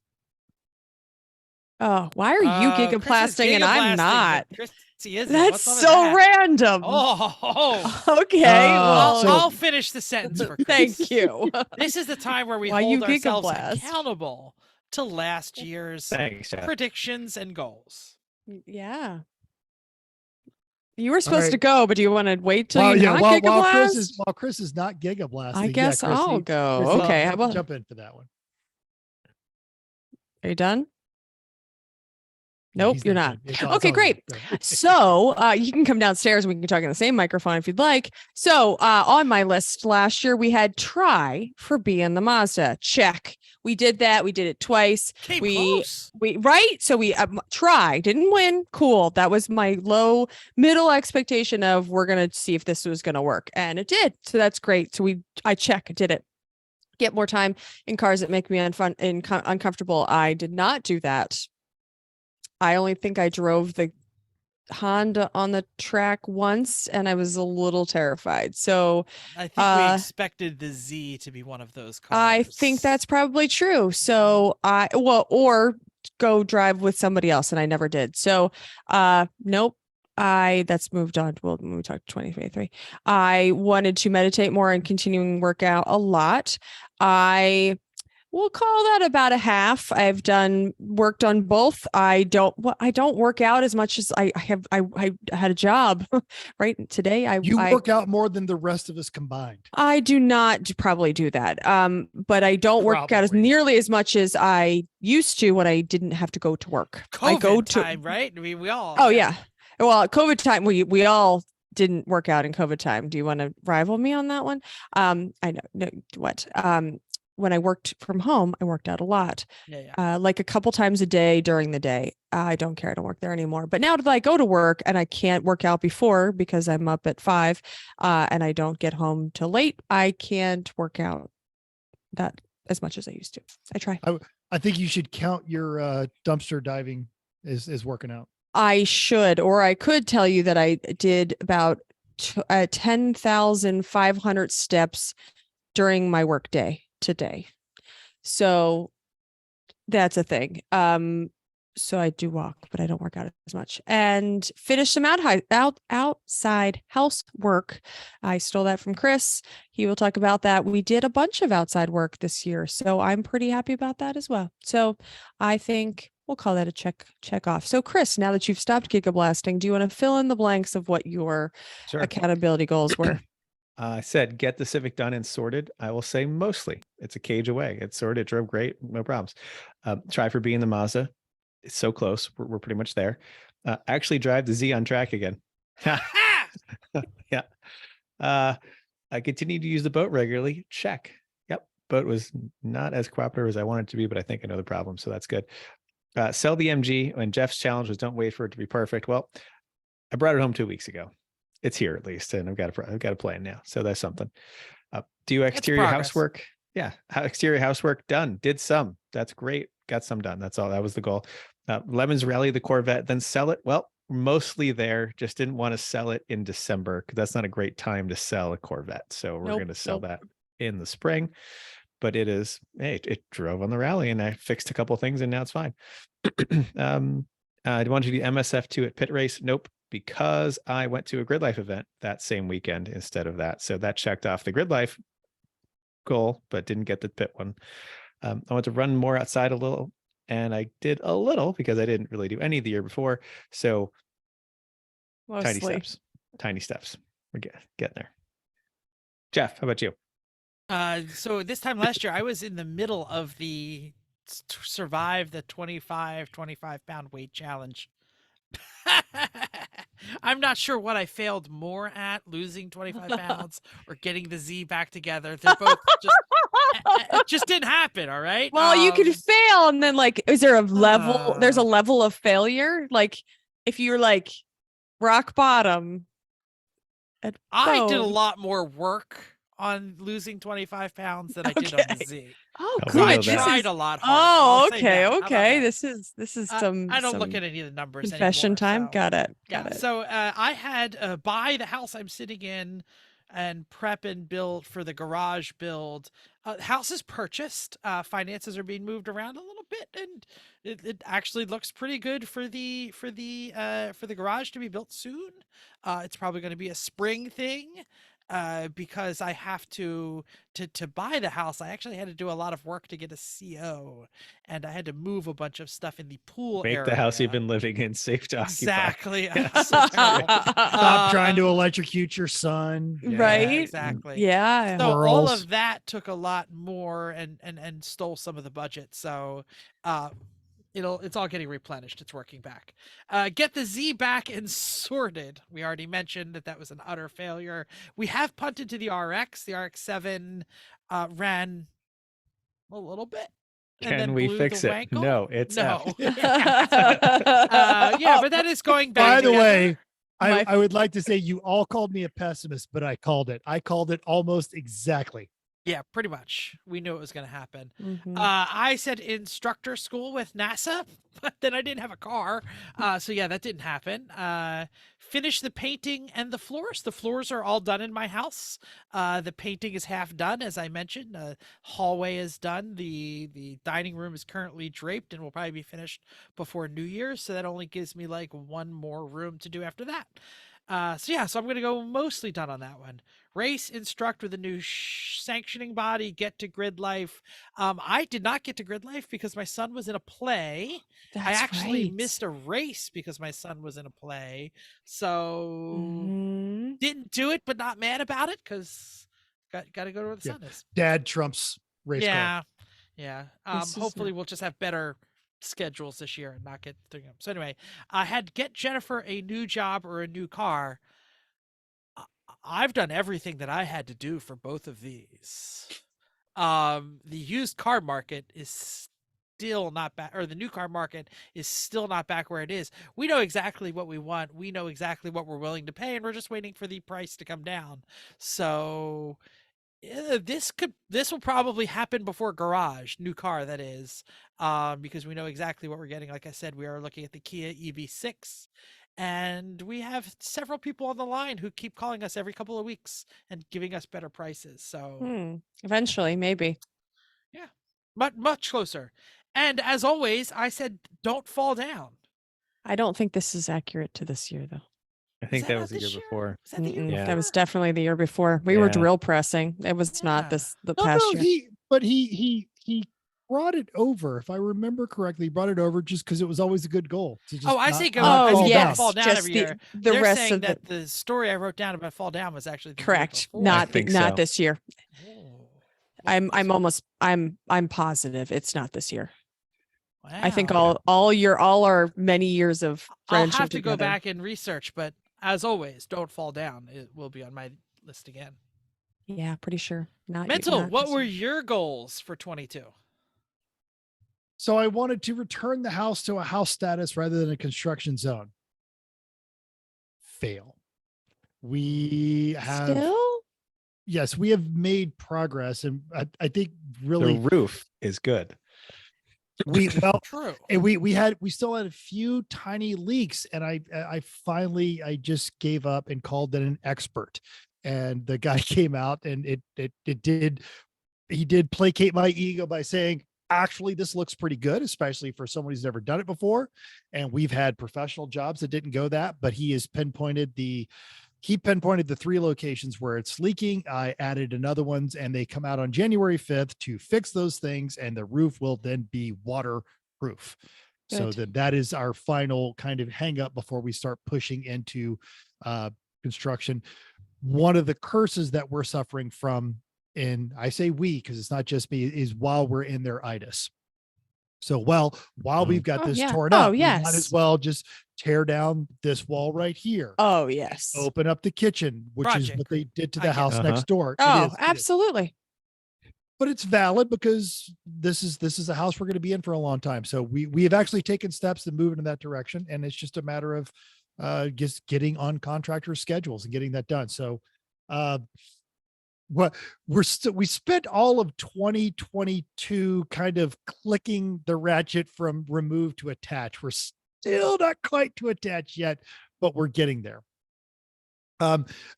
Oh, why are you gigablasting and I'm not? Chrissy isn't. That's What's up with so that? random. Oh, Okay. Oh, Well, I'll finish the sentence for Chris. thank you. This is the time where we Why you hold ourselves gigablast? accountable to last year's Thanks, Jeff. predictions and goals. Yeah. You were supposed right. to go, but do you want to wait till Well, you yeah, not while gigablast? Chris is not gigablasting. I guess Chrissy, I'll go. Chrissy, Okay. How about, jump in for that one. are you done? No, Nope, he's you're not. done. It's Okay, all great. good. So you can come downstairs and we can talk in the same microphone if you'd like. So on my list last year, we had try for B in the Mazda. Check. We did that. We did it twice. Came We close. right. So we try, didn't win. Cool. That was my low middle expectation of we're going to see if this was going to work. And it did. So that's great. So I did it. Get more time in cars that make me uncomfortable. I did not do that. I only think I drove the Honda on the track once and I was a little terrified. So I think we expected the Z to be one of those cars. I think that's probably true. So or go drive with somebody else. And I never did. So nope. That's moved on. Well, when we talked 2023, I wanted to meditate more and continuing workout a lot. We'll call that about a half. I've worked on both. I don't work out as much as I had a job right today. You work out more than the rest of us combined. I do not probably do that. But I don't work out as Probably. nearly as much as I used to when I didn't have to go to work. I go COVID time, right? I mean, we all. Oh yeah. Well, COVID time, we all didn't work out in COVID time. Do you want to rival me on that one? I know. No, what? When I worked from home, I worked out a lot, like a couple times a day during the day. I don't care. I don't work there anymore. But now that I go to work and I can't work out before because I'm up at 5 and I don't get home till late, I can't work out that as much as I used to. I try. I think you should count your dumpster diving as working out. I should, or I could tell you that I did about 10,500 steps during my work day today. So that's a thing. So I do walk, but I don't work out as much. And finish some outside housework. I stole that from Chris. He will talk about that. We did a bunch of outside work this year, so I'm pretty happy about that as well. So I think we'll call that a check off. So Chris, now that you've stopped gigablasting, do you want to fill in the blanks of what your Sure. accountability goals were? I said, get the Civic done and sorted. I will say mostly. It's a cage away. It's sorted. It drove great. No problems. Try for being the Mazda. It's so close. We're pretty much there. Actually drive the Z on track again. Yeah. I continue to use the boat regularly. Check. Yep. Boat was not as cooperative as I wanted it to be, but I think I know the problem. So that's good. Sell the MG. And Jeff's challenge was don't wait for it to be perfect. Well, I brought it home 2 weeks ago. It's here at least, and I've got a plan now. So that's something. Do exterior progress. housework. Yeah. Exterior housework done. Did some. That's great. Got some done. That's all. That was the goal. Lemons rally the Corvette, then sell it. Well, mostly there. Just didn't want to sell it in December because that's not a great time to sell a Corvette. So we're going to sell that in the spring. But it is, hey, it drove on the rally and I fixed a couple of things and now it's fine. I wanted to do MSF2 at pit race. Nope. Because I went to a Grid Life event that same weekend instead of that. So that checked off the Grid Life goal, but didn't get the pit one. I went to run more outside a little. And I did a little because I didn't really do any the year before. So Mostly. tiny steps. We're getting there. Jeff, how about you? So this time last year, I was in the middle of survive the 25 pound weight challenge. I'm not sure what I failed more at, losing 25 pounds or getting the Z back together. They're both it just didn't happen. All right. Well, you could fail. And then is there a level? There's a level of failure. Like if you're like rock bottom. I did a lot more work on losing 25 pounds than I did on the Z. Oh, Oh, good. we I know that. tried a lot harder. Oh, I'll say okay. that. How about Okay. that? This is some. I don't look some at any of the numbers confession anymore, time. so- Got it. Yeah. Got it. So I had buy the house I'm sitting in and prep and build for the garage build. House is purchased. Finances are being moved around a little bit, and it actually looks pretty good for the garage to be built soon. It's probably going to be a spring thing. Because I have to buy the house, I actually had to do a lot of work to get a CO, and I had to move a bunch of stuff in the pool Make area. the house you've been living in safe to occupy. Exactly. Yeah. I'm so terrible. Stop trying to electrocute your son. Yeah, Right? exactly. Yeah. So all Squirrels. of that took a lot more and stole some of the budget. So it's all getting replenished. It's working back. Get the Z back and sorted. We already mentioned that was an utter failure. We have punted to the RX. The RX-7 ran a little bit. And Can then we blew fix the it? wankle. No, it's No. out. Yeah, but that is going back. By the together. way, My- I would like to say you all called me a pessimist, but I called it. I called it almost exactly. Yeah, pretty much. We knew it was going to happen. Mhm. I said instructor school with NASA, but then I didn't have a car. So yeah, that didn't happen. Finish the painting and the floors. The floors are all done in my house. The painting is half done, as I mentioned. The hallway is done. The dining room is currently draped and will probably be finished before New Year's. So that only gives me like one more room to do after that. So I'm going to go mostly done on that one. Race, instruct with a new sanctioning body, get to Grid Life. I did not get to Grid Life because my son was in a play. I That's actually right. missed a race because my son was in a play. So Mhm. didn't do it, but not mad about it because got to go to where the Yeah. sun is. Dad trumps race car. Yeah. Yeah. This is Hopefully we'll just have better schedules this year and not get through them. So anyway, I had get Jennifer a new job or a new car. I've done everything that I had to do for both of these. The used car market is still not back, or the new car market is still not back where it is. We know exactly what we want. We know exactly what we're willing to pay, and we're just waiting for the price to come down. So this will probably happen before garage, new car that is, because we know exactly what we're getting. Like I said, we are looking at the Kia EV6, and we have several people on the line who keep calling us every couple of weeks and giving us better prices. So Eventually, maybe. yeah, much closer. And as always, I said, don't fall down. I don't think this is accurate to this year, though. I think Was that not was the this year before. Was that the year Mm-mm, Yeah. before? That was definitely the year before. We were Yeah. drill pressing. It was Yeah. not the No, past no, year. he brought it over. If I remember correctly, he brought it over just because it was always a good goal. To just Oh, I not- say go. not I fall say down. don't fall down just every the, year. the They're rest saying of the that the story I wrote down about fall down was actually the year correct. before. Not think not so. this year. Oh. I'm positive it's not this year. I think Wow. all our many years of I'll friendship have to go together. back and research, but as always, don't fall down. It will be on my list again. Yeah, pretty sure. Not Mental, not what this were year. your goals for 22? So I wanted to return the house to a house status rather than a construction zone. Fail. We have Still? yes, we have made progress, and I think The really roof is good. we well True. and we still had a few tiny leaks, and I finally I just gave up and called in an expert, and the guy came out, and he did placate my ego by saying, actually, this looks pretty good, especially for someone who's never done it before. And we've had professional jobs that didn't go that, but he pinpointed the 3 locations where it's leaking. I added another ones, and they come out on January 5th to fix those things, and the roof will then be waterproof. So Good. that is our final kind of hang up before we start pushing into construction. One of the curses that we're suffering from, and I say we because it's not just me, is while we're in their itis. So while we've got Oh, this yeah. torn Oh, up, we might yes. as well just tear down this wall right here. Oh, yes. Open up the kitchen, which is Project what they creep. did to I the get house it. next door. It Oh, is, it is. absolutely. But it's valid because this is a house we're going to be in for a long time. So we have actually taken steps to move in that direction, and it's just a matter of just getting on contractor schedules and getting that done. So what we spent all of 2022 kind of clicking the ratchet from remove to attach. We're still not quite to attach yet, but we're getting there.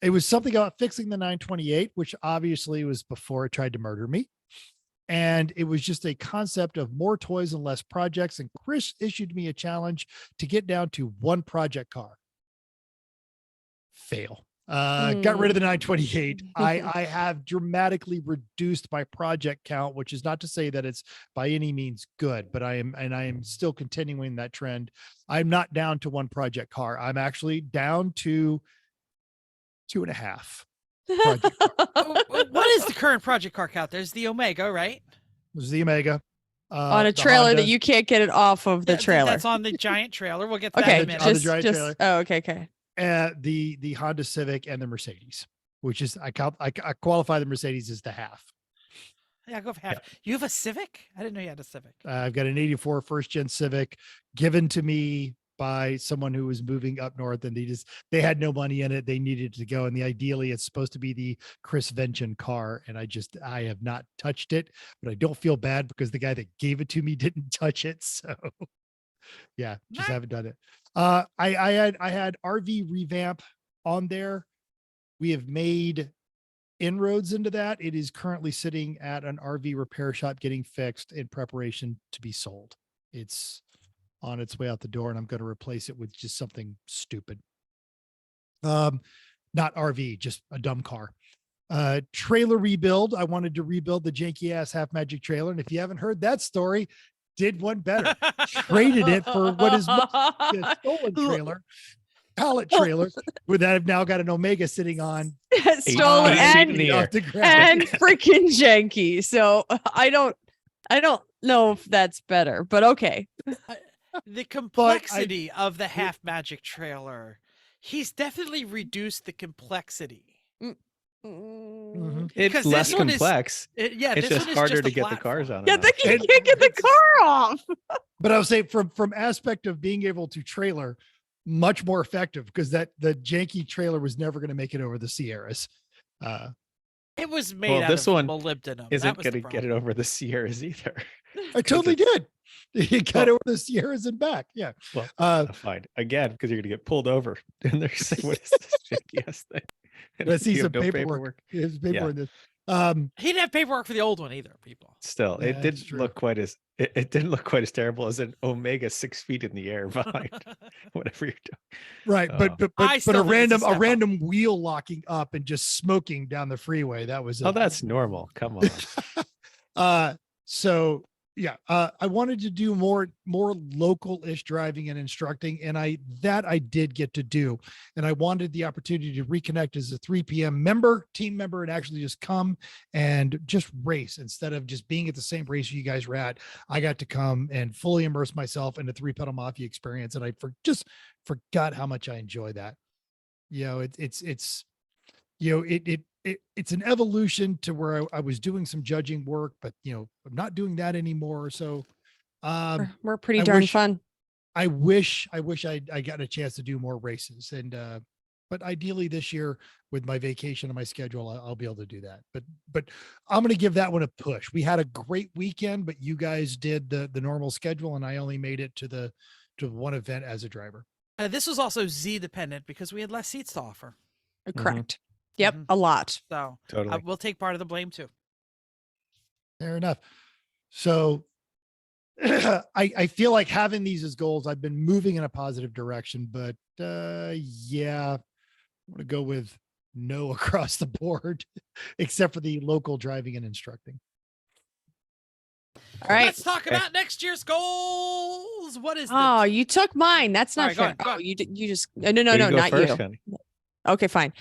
It was something about fixing the 928, which obviously was before it tried to murder me. And it was just a concept of more toys and less projects. And Chris issued me a challenge to get down to 1 project car. Fail. Got rid of the 928. I have dramatically reduced my project count, which is not to say that it's by any means good, but I am still continuing that trend. I'm not down to 1 project car. I'm actually down to 2.5 project car. What is the current project car count? There's the Omega, right? This is the Omega. On a the trailer Honda, that you can't get it off of the Yeah, trailer. That's on the giant trailer. We'll get to Okay, that in a on the minute. giant trailer. oh, okay. The Honda Civic and the Mercedes, which is I qualify the Mercedes as the half. Yeah, go for half. You have a Civic? I didn't know you had a Civic. I've got an 84 first gen Civic given to me by someone who was moving up north, and they had no money in it. They needed to go. And ideally it's supposed to be the Chris Vention car. And I have not touched it, but I don't feel bad because the guy that gave it to me didn't touch it. So yeah, just Nah. haven't done it. I had RV revamp on there. We have made inroads into that. It is currently sitting at an RV repair shop getting fixed in preparation to be sold. It's on its way out the door, and I'm going to replace it with just something stupid. Not RV, just a dumb car. Trailer rebuild. I wanted to rebuild the janky ass Half Magic trailer. And if you haven't heard that story, did one better. Traded it for what is mostly a stolen trailer, pallet trailer, with that I've now got an Omega sitting on. Stolen feet in the air. off the ground. and freaking janky. So I don't know if that's better, but okay. The complexity of the Half Magic trailer. He's definitely reduced the complexity. Mhm. It's Because less this one is- complex. Yeah, It's this just one is harder just to a get the cars platform. on. Yeah, and they off. can't get the car off. But I would say from aspect of being able to trailer, much more effective, because the janky trailer was never going to make it over the Sierras. It was made Well, out this of one molybdenum. Isn't That was going the to get it problem. over the Sierras either. I totally it's- did. You got over the Sierras and back. Yeah. Well, fine. Again, because you're going to get pulled over. And they're saying, what is this janky ass thing? And Let's see you some have no paperwork. There's paper Yeah. in this. He didn't have paperwork for the old one either, people. Still, Yeah, it that's didn't true. look quite as it didn't look quite as terrible as an Omega 6 feet in the air behind whatever you're doing. Right, Oh. I but still a think it's a step up. random wheel locking up and just smoking down the freeway. That was Oh, that's normal. Come on. So yeah, I wanted to do more local-ish driving and instructing, and I did get to do, and I wanted the opportunity to reconnect as a 3 p.m. team member, and actually just come and just race instead of just being at the same race you guys were at. I got to come and fully immerse myself in the 3-pedal mafia experience, and I just forgot how much I enjoy that. You know, it's it's an evolution to where I was doing some judging work, but I'm not doing that anymore. So We're pretty I darn wish- fun. I wish I got a chance to do more races, and but ideally this year with my vacation and my schedule, I'll be able to do that. But I'm going to give that one a push. We had a great weekend, but you guys did the normal schedule, and I only made it to one event as a driver. This was also Z dependent because we had less seats to offer. Correct. Yep, Mhm. a lot. So Totally. we'll take part of the blame too. Fair enough. So I feel like having these as goals, I've been moving in a positive direction, but yeah, I'm going to go with no across the board, except for the local driving and instructing. All right. Let's talk about next year's goals. What is Oh, this? you took mine. That's not All right, go fair. on, go Oh, on. you just no, You go not first, you. honey. Okay, fine.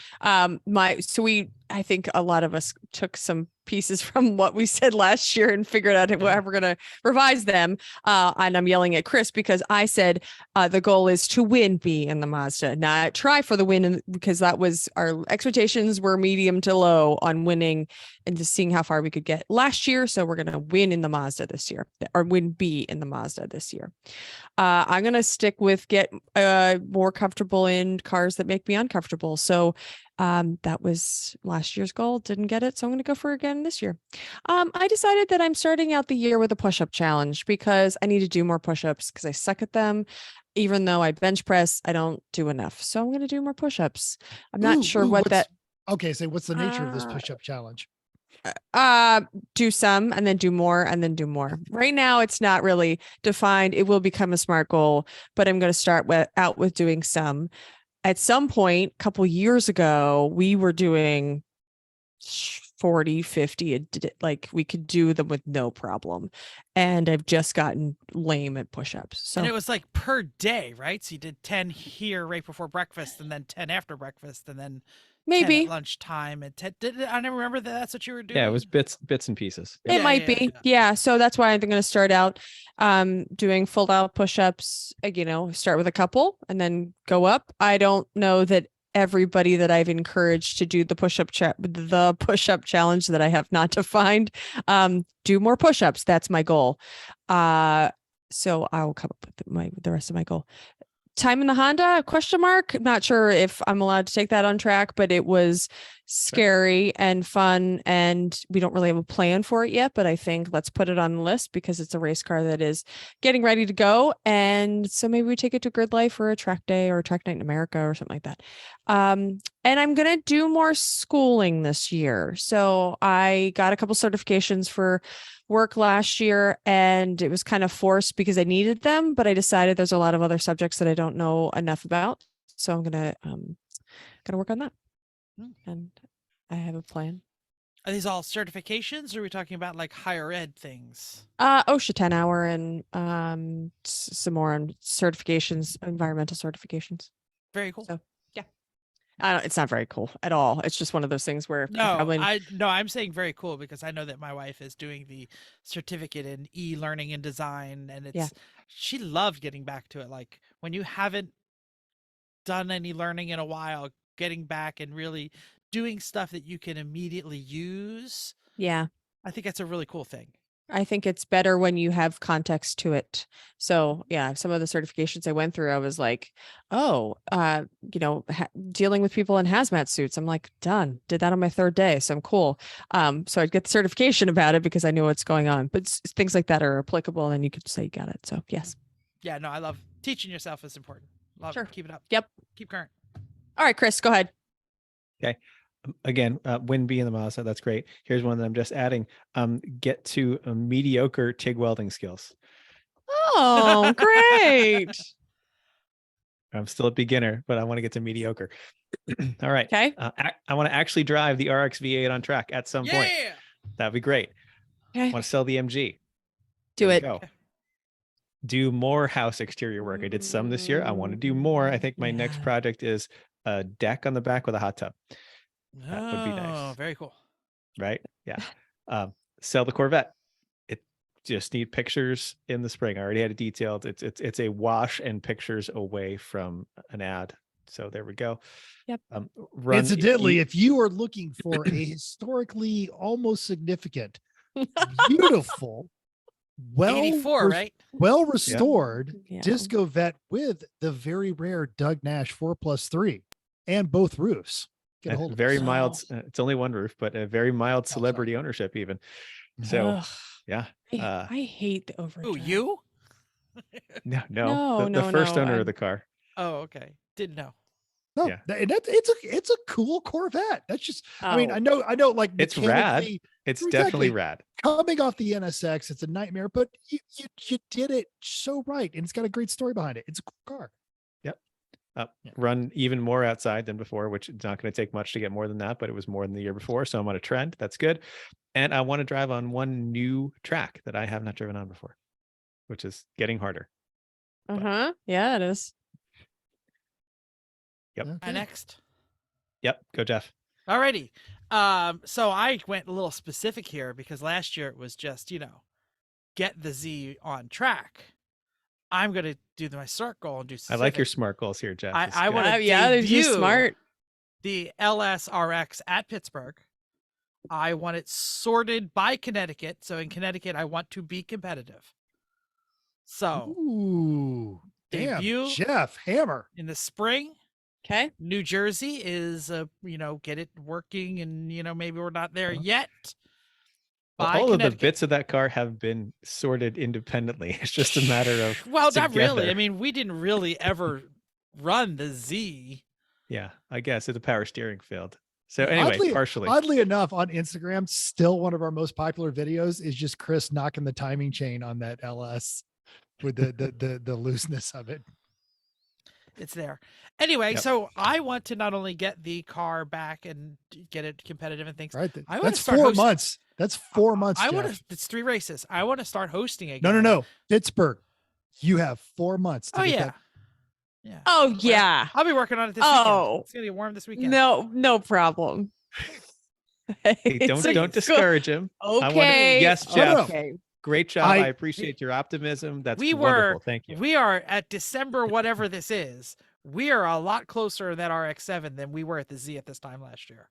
I think a lot of us took some pieces from what we said last year and figured out how we're going to revise them. And I'm yelling at Chris because I said the goal is to win B in the Mazda, not try for the win, because that was our expectations were medium to low on winning and just seeing how far we could get last year. So we're going to win in the Mazda this year, or win B in the Mazda this year. I'm going to stick with get more comfortable in cars that make me uncomfortable. So that was last year's goal. Didn't get it. So I'm going to go for it again this year. I decided that I'm starting out the year with a push-up challenge because I need to do more push-ups because I suck at them. Even though I bench press, I don't do enough. So I'm going to do more push-ups. I'm not sure what that. Okay, so what's the nature of this push-up challenge? Do some and then do more and then do more. Right now it's not really defined. It will become a SMART goal, but I'm going to start out with doing some. At some point a couple years ago, we were doing 40, 50, like we could do them with no problem. And I've just gotten lame at push-ups. So And it was like per day, right? So you did 10 here right before breakfast, and then 10 after breakfast, and then 10 maybe at lunchtime, and 10. I never remember that. That's what you were doing. Yeah, it was bits and pieces. it Yeah, might yeah, be. yeah. Yeah. So that's why I'm going to start out doing full out push-ups, start with a couple and then go up. I don't know that everybody that I've encouraged to do the push-up challenge that I have not defined, do more push-ups. That's my goal. So I'll come up with the rest of my goal. Time in the Honda ? Not sure if I'm allowed to take that on track, but it was scary and fun, and we don't really have a plan for it yet, but I think let's put it on the list because it's a race car that is getting ready to go. And so maybe we take it to Grid Life or a track day or a track night in America or something like that. And I'm going to do more schooling this year. So I got a couple certifications for work last year, and it was kind of forced because I needed them, but I decided there's a lot of other subjects that I don't know enough about. So I'm going to work on that. And I have a plan. Are these all certifications, or are we talking about like higher ed things? OSHA 10 hour and some more on certifications, environmental certifications. Very cool. So it's not very cool at all. It's just one of those things where I'm saying very cool because I know that my wife is doing the certificate in e-learning and design, and she loved getting back to it. Like when you haven't done any learning in a while, getting back and really doing stuff that you can immediately use. Yeah. I think that's a really cool thing. I think it's better when you have context to it. So yeah, some of the certifications I went through, I was like, dealing with people in hazmat suits. I'm like, done. Did that on my third day. So I'm cool. So I'd get the certification about it because I knew what's going on, but things like that are applicable and you could say you got it. So yes. Yeah, no, I love teaching yourself is important. Love Sure. it. Keep it up. Yep. Keep current. All right, Chris, go ahead. Okay. Again, wind being the Mazda, that's great. Here's one that I'm just adding. Get to mediocre TIG welding skills. Oh, great. I'm still a beginner, but I want to get to mediocre. All right. Okay. I want to actually drive the RX V8 on track at some point. Yeah. That'd be great. I Okay. want to sell the MG. Do There we it. go. Do more house exterior work. I did some this year. I want to do more. I think my next Yeah. project is a deck on the back with a hot tub. That would be nice. Oh, very cool. Right? Yeah. Sell the Corvette. It just need pictures in the spring. I already had it detailed. It's a wash and pictures away from an ad. So there we go. Yep. Run Incidentally, if you are looking for a historically almost significant, beautiful, 84, right? well restored Yeah. disco vet with the very rare Doug Nash 4+3 and both roofs. Get a a hold of very us. mild, it's only one roof, but a very mild sorry. celebrity ownership even. So Ugh, yeah. I hate the overdrive. Oh, you? No, No, the first no, owner I'm- of the car. Oh, okay. Didn't know. No, Yeah. it's a cool Corvette. That's just, I mean, Oh. I know like It's rad. mechanically, It's Exactly. definitely rad. coming off the NSX, it's a nightmare, but you did it so right. And it's got a great story behind it. It's a cool car. Yeah. Run even more outside than before, which is not going to take much to get more than that, but it was more than the year before. So I'm on a trend. That's good. And I want to drive on one new track that I have not driven on before, which is getting harder. Uh-huh. Yeah, it is. Yep. Okay. Next. Yep. Go, Jeff. Alrighty. So I went a little specific here because last year it was just, get the Z on track. I'm gonna do my SMART goal and do I specific. like your SMART goals here, Jeff. This is I good. wanna Yeah, they're debut just smart. the LSRX at Pittsburgh. I want it sorted by Connecticut. So in Connecticut, I want to be competitive. So Ooh, damn, Debut. Jeff Hammer. in the spring, Okay. New Jersey is, get it working, and maybe we're not there yet. Well, By all of the Connecticut. bits of that car have been sorted independently. It's just a matter of Well, not really. together. I mean, we didn't really ever run the Z. Yeah, I guess the power steering failed. So anyway, partially. Oddly enough, on Instagram, still one of our most popular videos is just Chris knocking the timing chain on that LS with the looseness of it. It's there. Anyway, Yep. so I want to not only get the car back and get it competitive and things. Right. I wanna That's start 4 hosting- months. That's 4 months. I want Jeff. to. It's 3 races. I want to start hosting again. No. Pittsburgh. You have 4 months. To Oh get yeah. that. Yeah. Oh, Well, yeah. I'll be working on it this Oh. weekend. It's gonna get warm this weekend. No problem. Hey, It's don't like, discourage him. Okay. yes, Jeff. Okay. Great job. I I- appreciate your optimism. That's We wonderful. were- Thank you. We are at December, whatever this is. We are a lot closer to that RX-7 than we were at the Z at this time last year.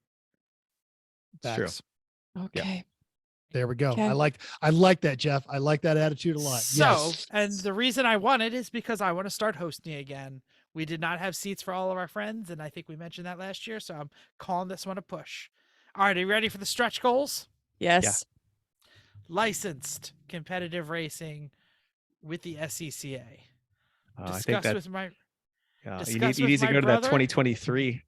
It's true. Facts. Okay. There we go. Okay. I like that, Jeff. I like that attitude a lot. So, Yes. and the reason I want it is because I want to start hosting again. We did not have seats for all of our friends, and I think we mentioned that last year. So I'm calling this one a push. All right, are you ready for the stretch goals? Yes. Licensed competitive racing with the SCCA. I think Discuss that with my you discuss need with to my go to that brother. 2023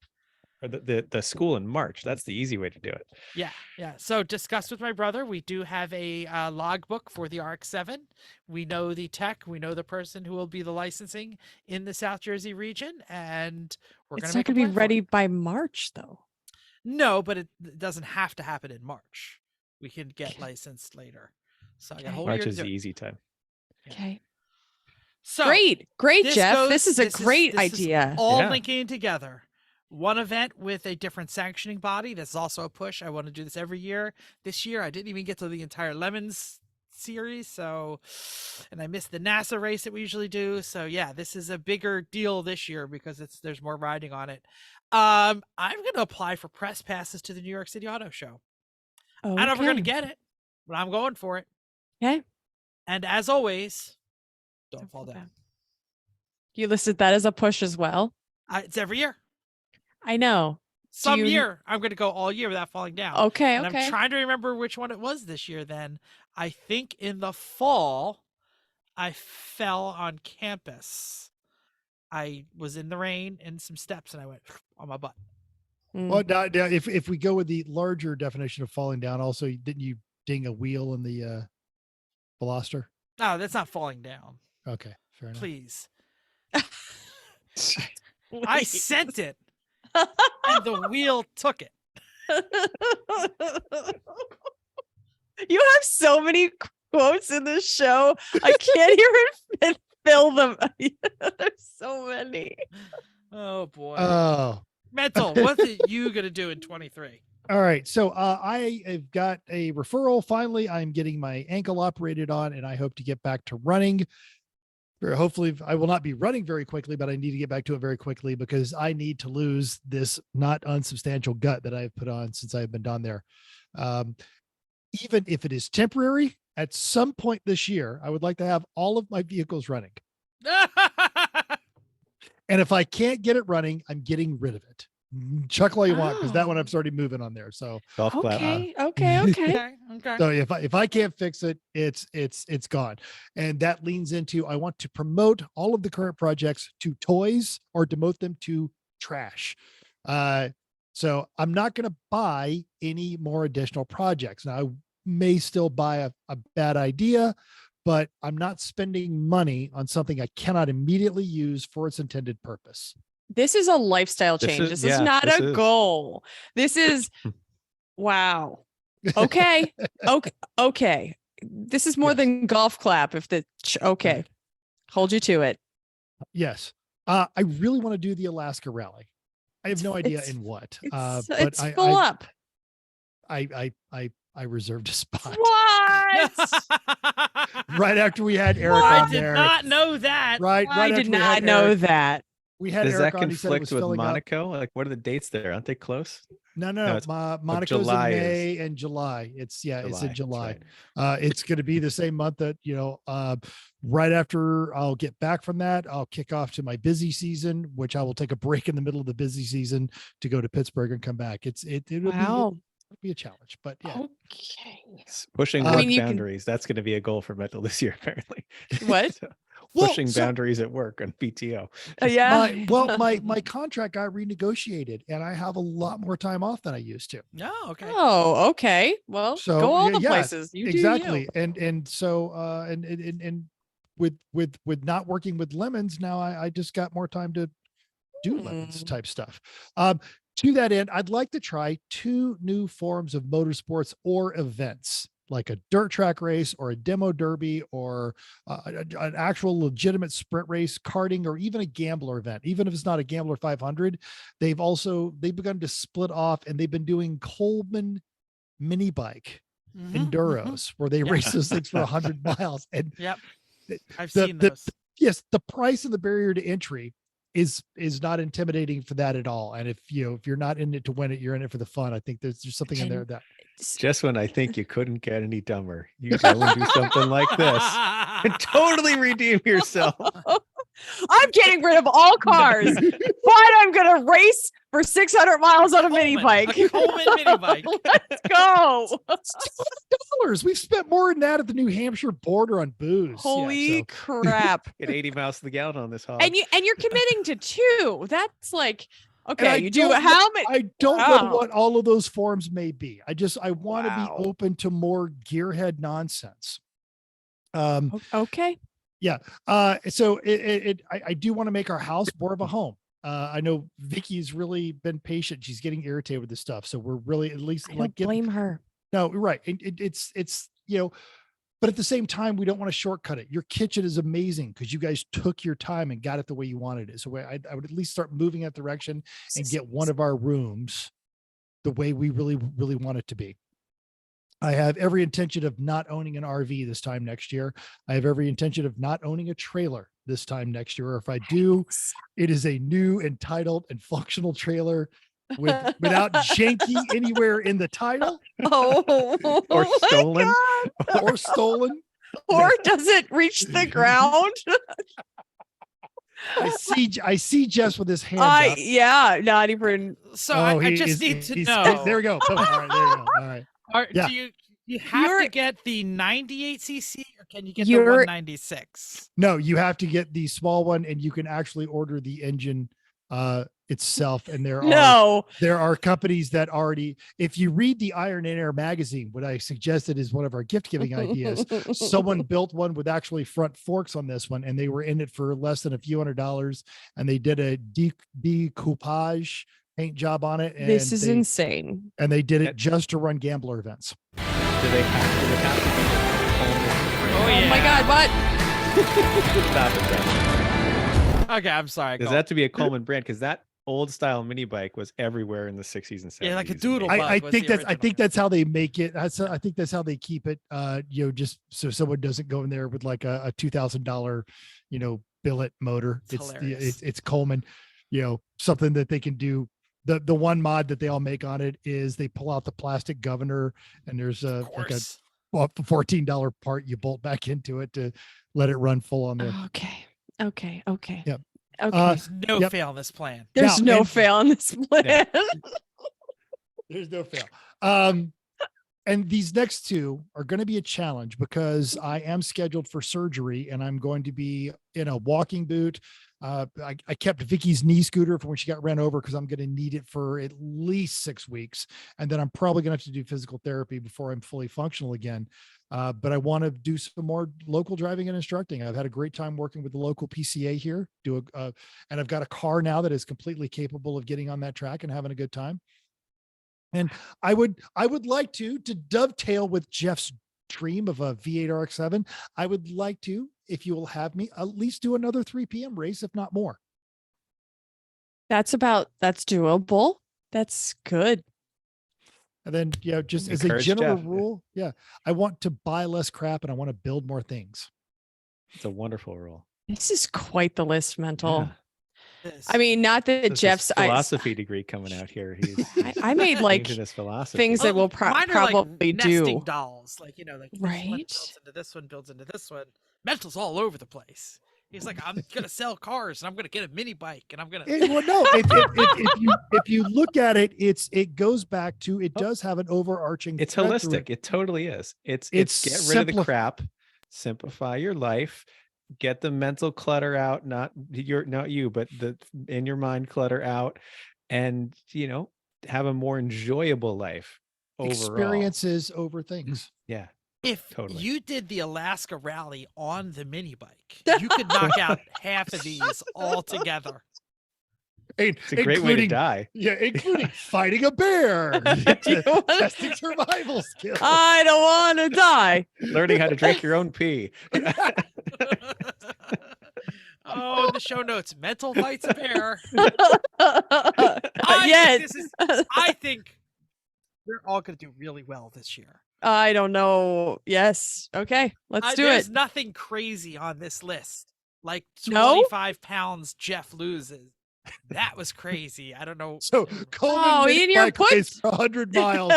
or the school in March. That's the easy way to do it. Yeah. So discussed with my brother. We do have a logbook for the RX-7. We know the tech. We know the person who will be the licensing in the South Jersey region, and we're It's going not to going to be ready by March, though. No, but it doesn't have to happen in March. We can get Okay. licensed later. So I got a Okay. whole March year to is do the it. easy time. Yeah. Okay. So Great, this Jeff. goes- This is a this great this is idea. all Yeah. linking together. One event with a different sanctioning body. That's also a push. I want to do this every year. This year, I didn't even get to the entire Lemons series. So, and I missed the NASA race that we usually do. So yeah, this is a bigger deal this year because there's more riding on it. I'm going to apply for press passes to the New York City Auto Show. I don't know if we're going to Okay. get it, but I'm going for it. Okay. And as always, don't fall down. You listed that as a push as well. It's every year. I know. Some you- year I'm going to go all year without falling down. Okay. And Okay. I'm trying to remember which one it was this year then. I think in the fall, I fell on campus. I was in the rain and some steps and I went on my butt. Well, now, if we go with the larger definition of falling down, also didn't you ding a wheel in the Veloster? No, that's not falling down. Okay, fair enough. Please. I sent it, and the wheel took it. You have so many quotes in this show. I can't even fill them. There's so many. Oh boy. Oh, Mental, what are you gonna do in 23? all right. So I have got a referral. Finally, I'm getting my ankle operated on, and I hope to get back to running. Or hopefully, I will not be running very quickly, but I need to get back to it very quickly because I need to lose this not unsubstantial gut that I've put on since I've been down there. Even if it is temporary, at some point this year, I would like to have all of my vehicles running. And if I can't get it running, I'm getting rid of it. Chuckle all you want, because that one I'm starting moving on there. So Golf clap. Okay. Okay. so if I can't fix it, it's gone. And that leans into I want to promote all of the current projects to toys or demote them to trash. So I'm not going to buy any more additional projects. Now I may still buy a bad idea, but I'm not spending money on something I cannot immediately use for its intended purpose. This is a lifestyle This change. is- This yeah, is not this a is. goal. This is wow. Okay. Okay. This is more Yes. than golf clap. If the okay, hold you to it. Yes. I really want to do the Alaska rally. I have no idea It's- in what. It's, But it's full up. I reserved a spot What? right after we had Eric What? I on did there. not know that. Right. I Right did after we not had know Eric, that. we had Does Eric that on. He said it was conflict with filling up. Monaco? Like, what are the dates there? Aren't they close? No, No, it's- Monaco's July in is- May and July. It's in that's July. right. It's going to be the same month that, right after I'll get back from that, I'll kick off to my busy season, which I will take a break in the middle of the busy season to go to Pittsburgh and come back. It'll be a challenge, but yeah. Okay. Pushing I work mean, you can- boundaries. That's going to be a goal for Mental this year, apparently. What? So, Well, pushing so- boundaries at work on PTO. Yeah. my contract got renegotiated and I have a lot more time off than I used to. No, okay. Oh, okay. Well, So, go all yeah, the yeah, places. You do exactly. you. And so and with not working with lemons now, I just got more time to do lemons type stuff. To that end, I'd like to try 2 new forms of motorsports or events, like a dirt track race or a demo derby or an actual legitimate sprint race, karting, or even a gambler event. Even if it's not a Gambler 500, they've begun to split off, and they've been doing Coleman mini bike Mhm, enduros where they Yeah. race those things for 100 miles. And mhm. Yep. I've the- seen the- those. yes, the price and the barrier to entry is not intimidating for that at all. And if you're not in it to win it, you're in it for the fun. I think there's something in there that Just when I think you couldn't get any dumber, you go and do something like this and totally redeem yourself. I'm getting rid of all cars, but I'm gonna race for 600 miles on a mini Coleman, bike. a Coleman mini bike. Let's go. $200. We've spent more than that at the New Hampshire border on booze. Yeah, Holy so- crap. Get 80 miles to the gallon on this hog. And you're committing to 2. That's like And I okay, you do don't know- how many I don't know Wow. what all of those forms may be. I want to Wow. be open to more gearhead nonsense. Okay. So I do want to make our house more of a home. I know Vicky's really been patient. She's getting irritated with this stuff. So we're really at least I like don't blame her. no, right. It's but at the same time, we don't want to shortcut it. Your kitchen is amazing because you guys took your time and got it the way you wanted it. So I would at least start moving that direction and get one of our rooms the way we really, really want it to be. I have every intention of not owning an RV this time next year. I have every intention of not owning a trailer this time next year. Or if I do, it is a new, entitled, and functional trailer without janky anywhere in the title Oh, Or my stolen. God. or stolen. Or does it reach the ground? I see Jess with his hand up. Yeah, not even. So Oh, I he just is- need to he's- know. There we go. Boom. All right, there you go. All right. Yeah. Do you have You're- to get the 98cc or can you get the You're- 196? No, you have to get the small one, and you can actually order the engine itself. And No. there are companies that already, if you read the Iron and Air magazine, what I suggested is one of our gift giving ideas. Someone built one with actually front forks on this one, and they were in it for less than a few $100s, and they did a decoupage paint job on it. And This is insane. And they did it just to run gambler events. Do they have to be Oh, yeah. Oh my God, what? Stop it, Jeff. Okay, I'm sorry. Does Cole. that have to be a Coleman brand? Because that old style mini bike was everywhere in the 60s and 70s. Yeah, like a doodle. I was think the I think original. that's how they make it. I think that's how they keep it. Just so someone doesn't go in there with like a $2,000, billet motor. It's hilarious. It's Coleman, something that they can do. The one mod that they all make on it is they pull out the plastic governor, and there's Of like a course. $14 part you bolt back into it to let it run full on there. Okay. Yep. Okay. There's no Yep. fail in this plan. There's now, no and- fail on this plan. There's no fail. And these next two are going to be a challenge because I am scheduled for surgery and I'm going to be in a walking boot. I kept Vicky's knee scooter for when she got ran over because I'm going to need it for at least 6 weeks. And then I'm probably going to have to do physical therapy before I'm fully functional again. But I want to do some more local driving and instructing. I've had a great time working with the local PCA here. And I've got a car now that is completely capable of getting on that track and having a good time. And I would like to dovetail with Jeff's dream of a V8 RX-7. I would like to, if you will have me, at least do another 3 p.m. race, if not more. That's doable. That's good. And then, just as a Encourage general Jeff. rule, I want to buy less crap and I want to build more things. It's a wonderful rule. This is quite the list, Mental. Yeah. This. I mean, not that This is Jeff's philosophy degree coming out here. I made like changing his philosophy. things that we'll Mine are probably like nesting do. dolls, like like this one Right. builds into this one, builds into this one. Mental's all over the place. He's like, I'm gonna sell cars and I'm gonna get a mini bike and I'm gonna. Well, no, if you look at it, it goes back to, it does have an overarching. It's thread through holistic. It totally is. It's It's get rid of the simplif- crap, simplify your life, get the mental clutter out, not you, but the in your mind clutter out, and have a more enjoyable life overall. experiences over things. Yeah. If Totally. you did the Alaska Rally on the mini bike, you could knock out half of these all together. It's a great way to die. Yeah, including fighting a bear, You wanna- testing survival skills. I don't want to die. Learning how to drink your own pee. Oh, in the show notes, Mental fights a bear. Yes. I think we're all going to do really well this year. I don't know. Yes. Okay. Let's do There's it. nothing crazy on this list. Like No? 25 pounds Jeff loses. That was crazy. I don't know. So Coleman Oh, mini in your bike race for 100 miles,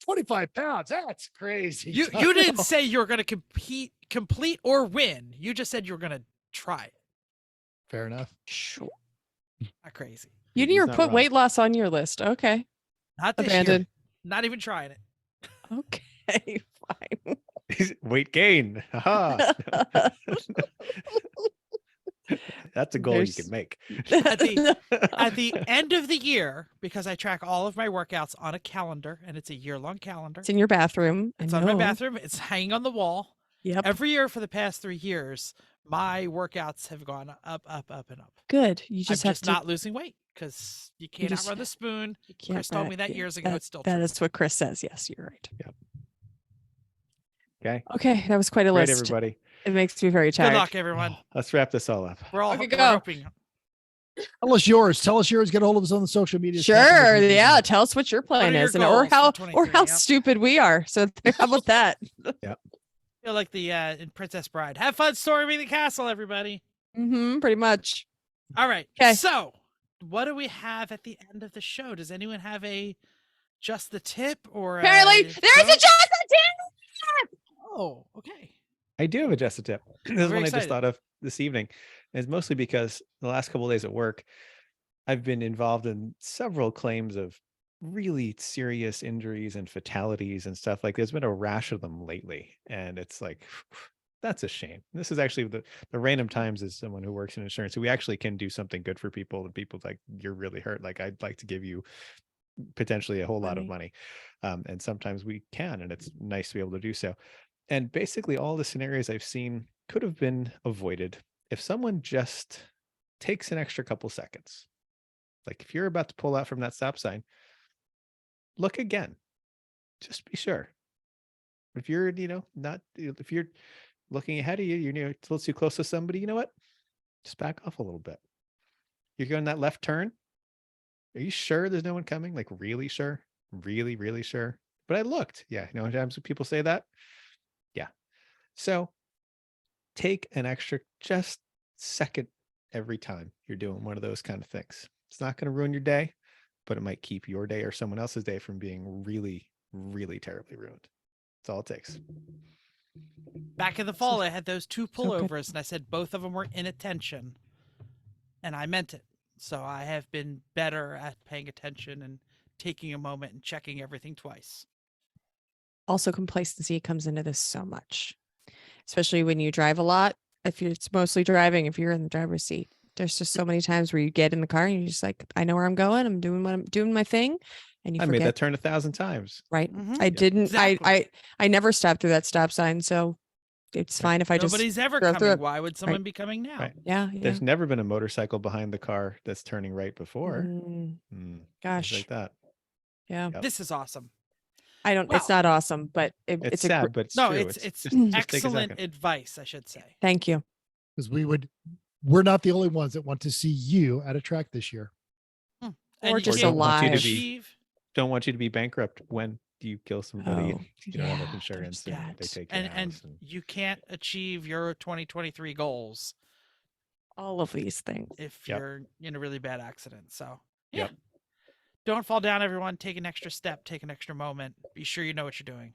25 pounds. That's crazy. You didn't say you were going to complete or win. You just said you were going to try it. Fair enough. Sure. Not crazy. You He's didn't even not put wrong. weight loss on your list. Okay. Not this Abandoned. year. Not even trying it. Okay. Fine. Weight gain. Haha. That's a goal There's- you can make. At the end of the year, because I track all of my workouts on a calendar, and it's a year-long calendar. It's in your bathroom. I It's on my know. bathroom. It's hanging on the wall. Yep. Every year for the past 3 years, my workouts have gone up, up, up, and up. Good. You I'm just have just to. not losing weight because you cannot just- run the spoon. you can't Chris told back- me that yeah, years ago. It's still That true. is what Chris says. Yes, you're right. Okay. Okay. That was quite a Great, list. everybody. It makes me very Good tired. luck, everyone. Let's wrap this all up. We're all Okay, we're go. hoping. Tell us yours. Get a hold of us on the social media. Sure. Yeah. Tell us what your plan are your is, and or goals for how 23? Yep. stupid we are. So how about that? Feel like the in Princess Bride. Have fun storming the castle, everybody. Pretty much. All right. 'Kay. So, what do we have at the end of the show? Does anyone have a just the tip or Apparently, there's a joke? Jonathan. Oh, okay. I do have a just a tip. This is Very one I just excited. thought of this evening. And it's mostly because the last couple of days at work, I've been involved in several claims of really serious injuries and fatalities and stuff. Like there's been a rash of them lately. And it's like, That's a shame. This is actually the random times as someone who works in insurance. So we actually can do something good for people, and people like, you're really hurt. Like, I'd like to give you potentially a whole lot of money. And sometimes we can, and it's nice to be able to do so. And basically all the scenarios I've seen could have been avoided if someone just takes an extra couple seconds. Like if you're about to pull out from that stop sign, look again, just be sure. If you're, if you're looking ahead of you, you're a little too close to somebody, you know what? Just back off a little bit. You're going that left turn. Are you sure there's no one coming? Like really sure? Really, really sure? But I looked. Yeah. You know, sometimes people say that. Yeah. So take an extra just second every time you're doing one of those kind of things. It's not going to ruin your day, but it might keep your day or someone else's day from being really, really terribly ruined. That's all it takes. Back in the fall, I had those two so good. pullovers, and I said both of them were inattention, and I meant it. So I have been better at paying attention and taking a moment and checking everything twice. Also, complacency comes into this so much, especially when you drive a lot. If it's mostly driving, if you're in the driver's seat, there's just so many times where you get in the car and you're just like, I know where I'm going. I'm doing my thing. And you I forget. made that turn 1,000 times. Right. Mhm. I didn't, Exactly. I never stopped through that stop sign. So it's fine if I just, Nobody's ever drove through coming. it. Why would someone be coming now? Right. yeah. There's never been a motorcycle behind the car that's turning right before. Things Gosh. like that. Yeah. Yep. This is awesome. It's Well, not awesome, but It's a sad, but it's No, true. it's just take a excellent second. advice, I should say. thank you. Because we're not the only ones that want to see you at a track this year. And Or you just can't want you to alive. be- achieve- Don't want you to be bankrupt when you kill somebody Oh, and you don't have yeah, enough insurance there's and they that. take your and house. you can't achieve your 2023 goals All of these things. if Yep. you're in a really bad accident. So yeah. Yep. Don't fall down, everyone. Take an extra step, take an extra moment. Be sure you know what you're doing.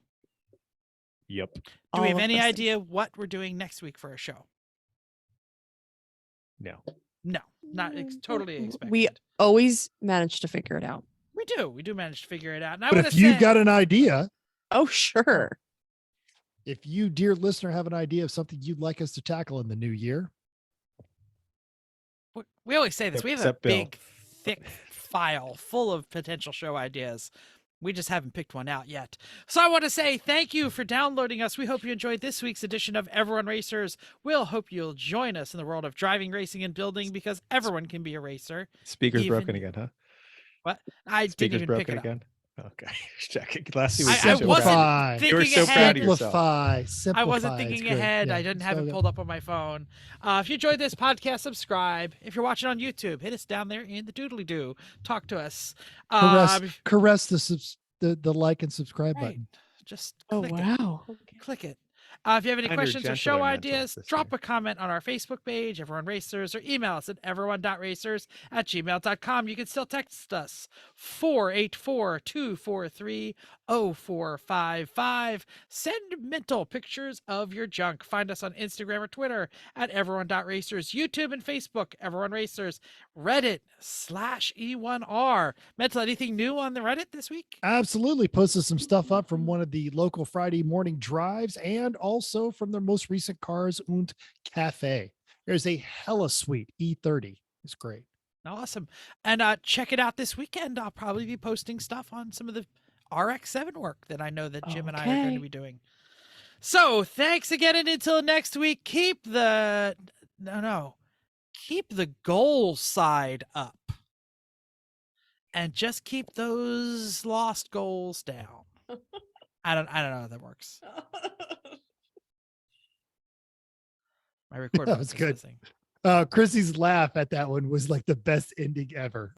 Yep. Do All we have of any those things. idea what we're doing next week for a show? No. No, not totally expected. We always manage to figure it out. We do manage to figure it out. And I But want if to you've say, got an idea, Oh, sure. if you, dear listener, have an idea of something you'd like us to tackle in the new year, we always say this. We have a Except Bill. big, thick file full of potential show ideas. We just haven't picked one out yet. So I want to say thank you for downloading us. We hope you enjoyed this week's edition of Everyone Racers. We'll hope you'll join us in the world of driving, racing, and building because everyone can be a racer. Speaker's Even- broken again, huh? What? I didn't Speaker's even pick broken it up. again. Okay. Just checking. Last week I was such a wasn't Simplify. You were thinking so proud of ahead. yourself. simplify. I wasn't It's thinking great. ahead. Yeah, I didn't it's have all it good. pulled up on my phone. If you enjoyed this podcast, subscribe. If you're watching on YouTube, hit us down there in the doodly doo. Talk to us. Caress the like and subscribe Right. button. Just Oh, click it. wow. Click it. If you have any Kinder, questions or gentler show mental ideas, this drop year. a comment on our Facebook page, Everyone Racers, or email us at everyone.racers@gmail.com. You can still text us 484-243-0455. Send mental pictures of your junk. Find us on Instagram or Twitter at everyone.racers, YouTube and Facebook, Everyone Racers, Reddit /E1R. Mental, anything new on the Reddit this week? Absolutely. Posted some stuff up from one of the local Friday morning drives and also from their most recent Cars und Cafe. There's a hella sweet E30. It's great. Awesome. And check it out this weekend. I'll probably be posting stuff on some of the RX-7 work that I know that Jim and I are going to Okay. be doing. So thanks again. And until next week, keep the goal side up and just keep those lost goals down. I don't know how that works. My record That button's was good. missing. Chrissy's laugh at that one was like the best ending ever.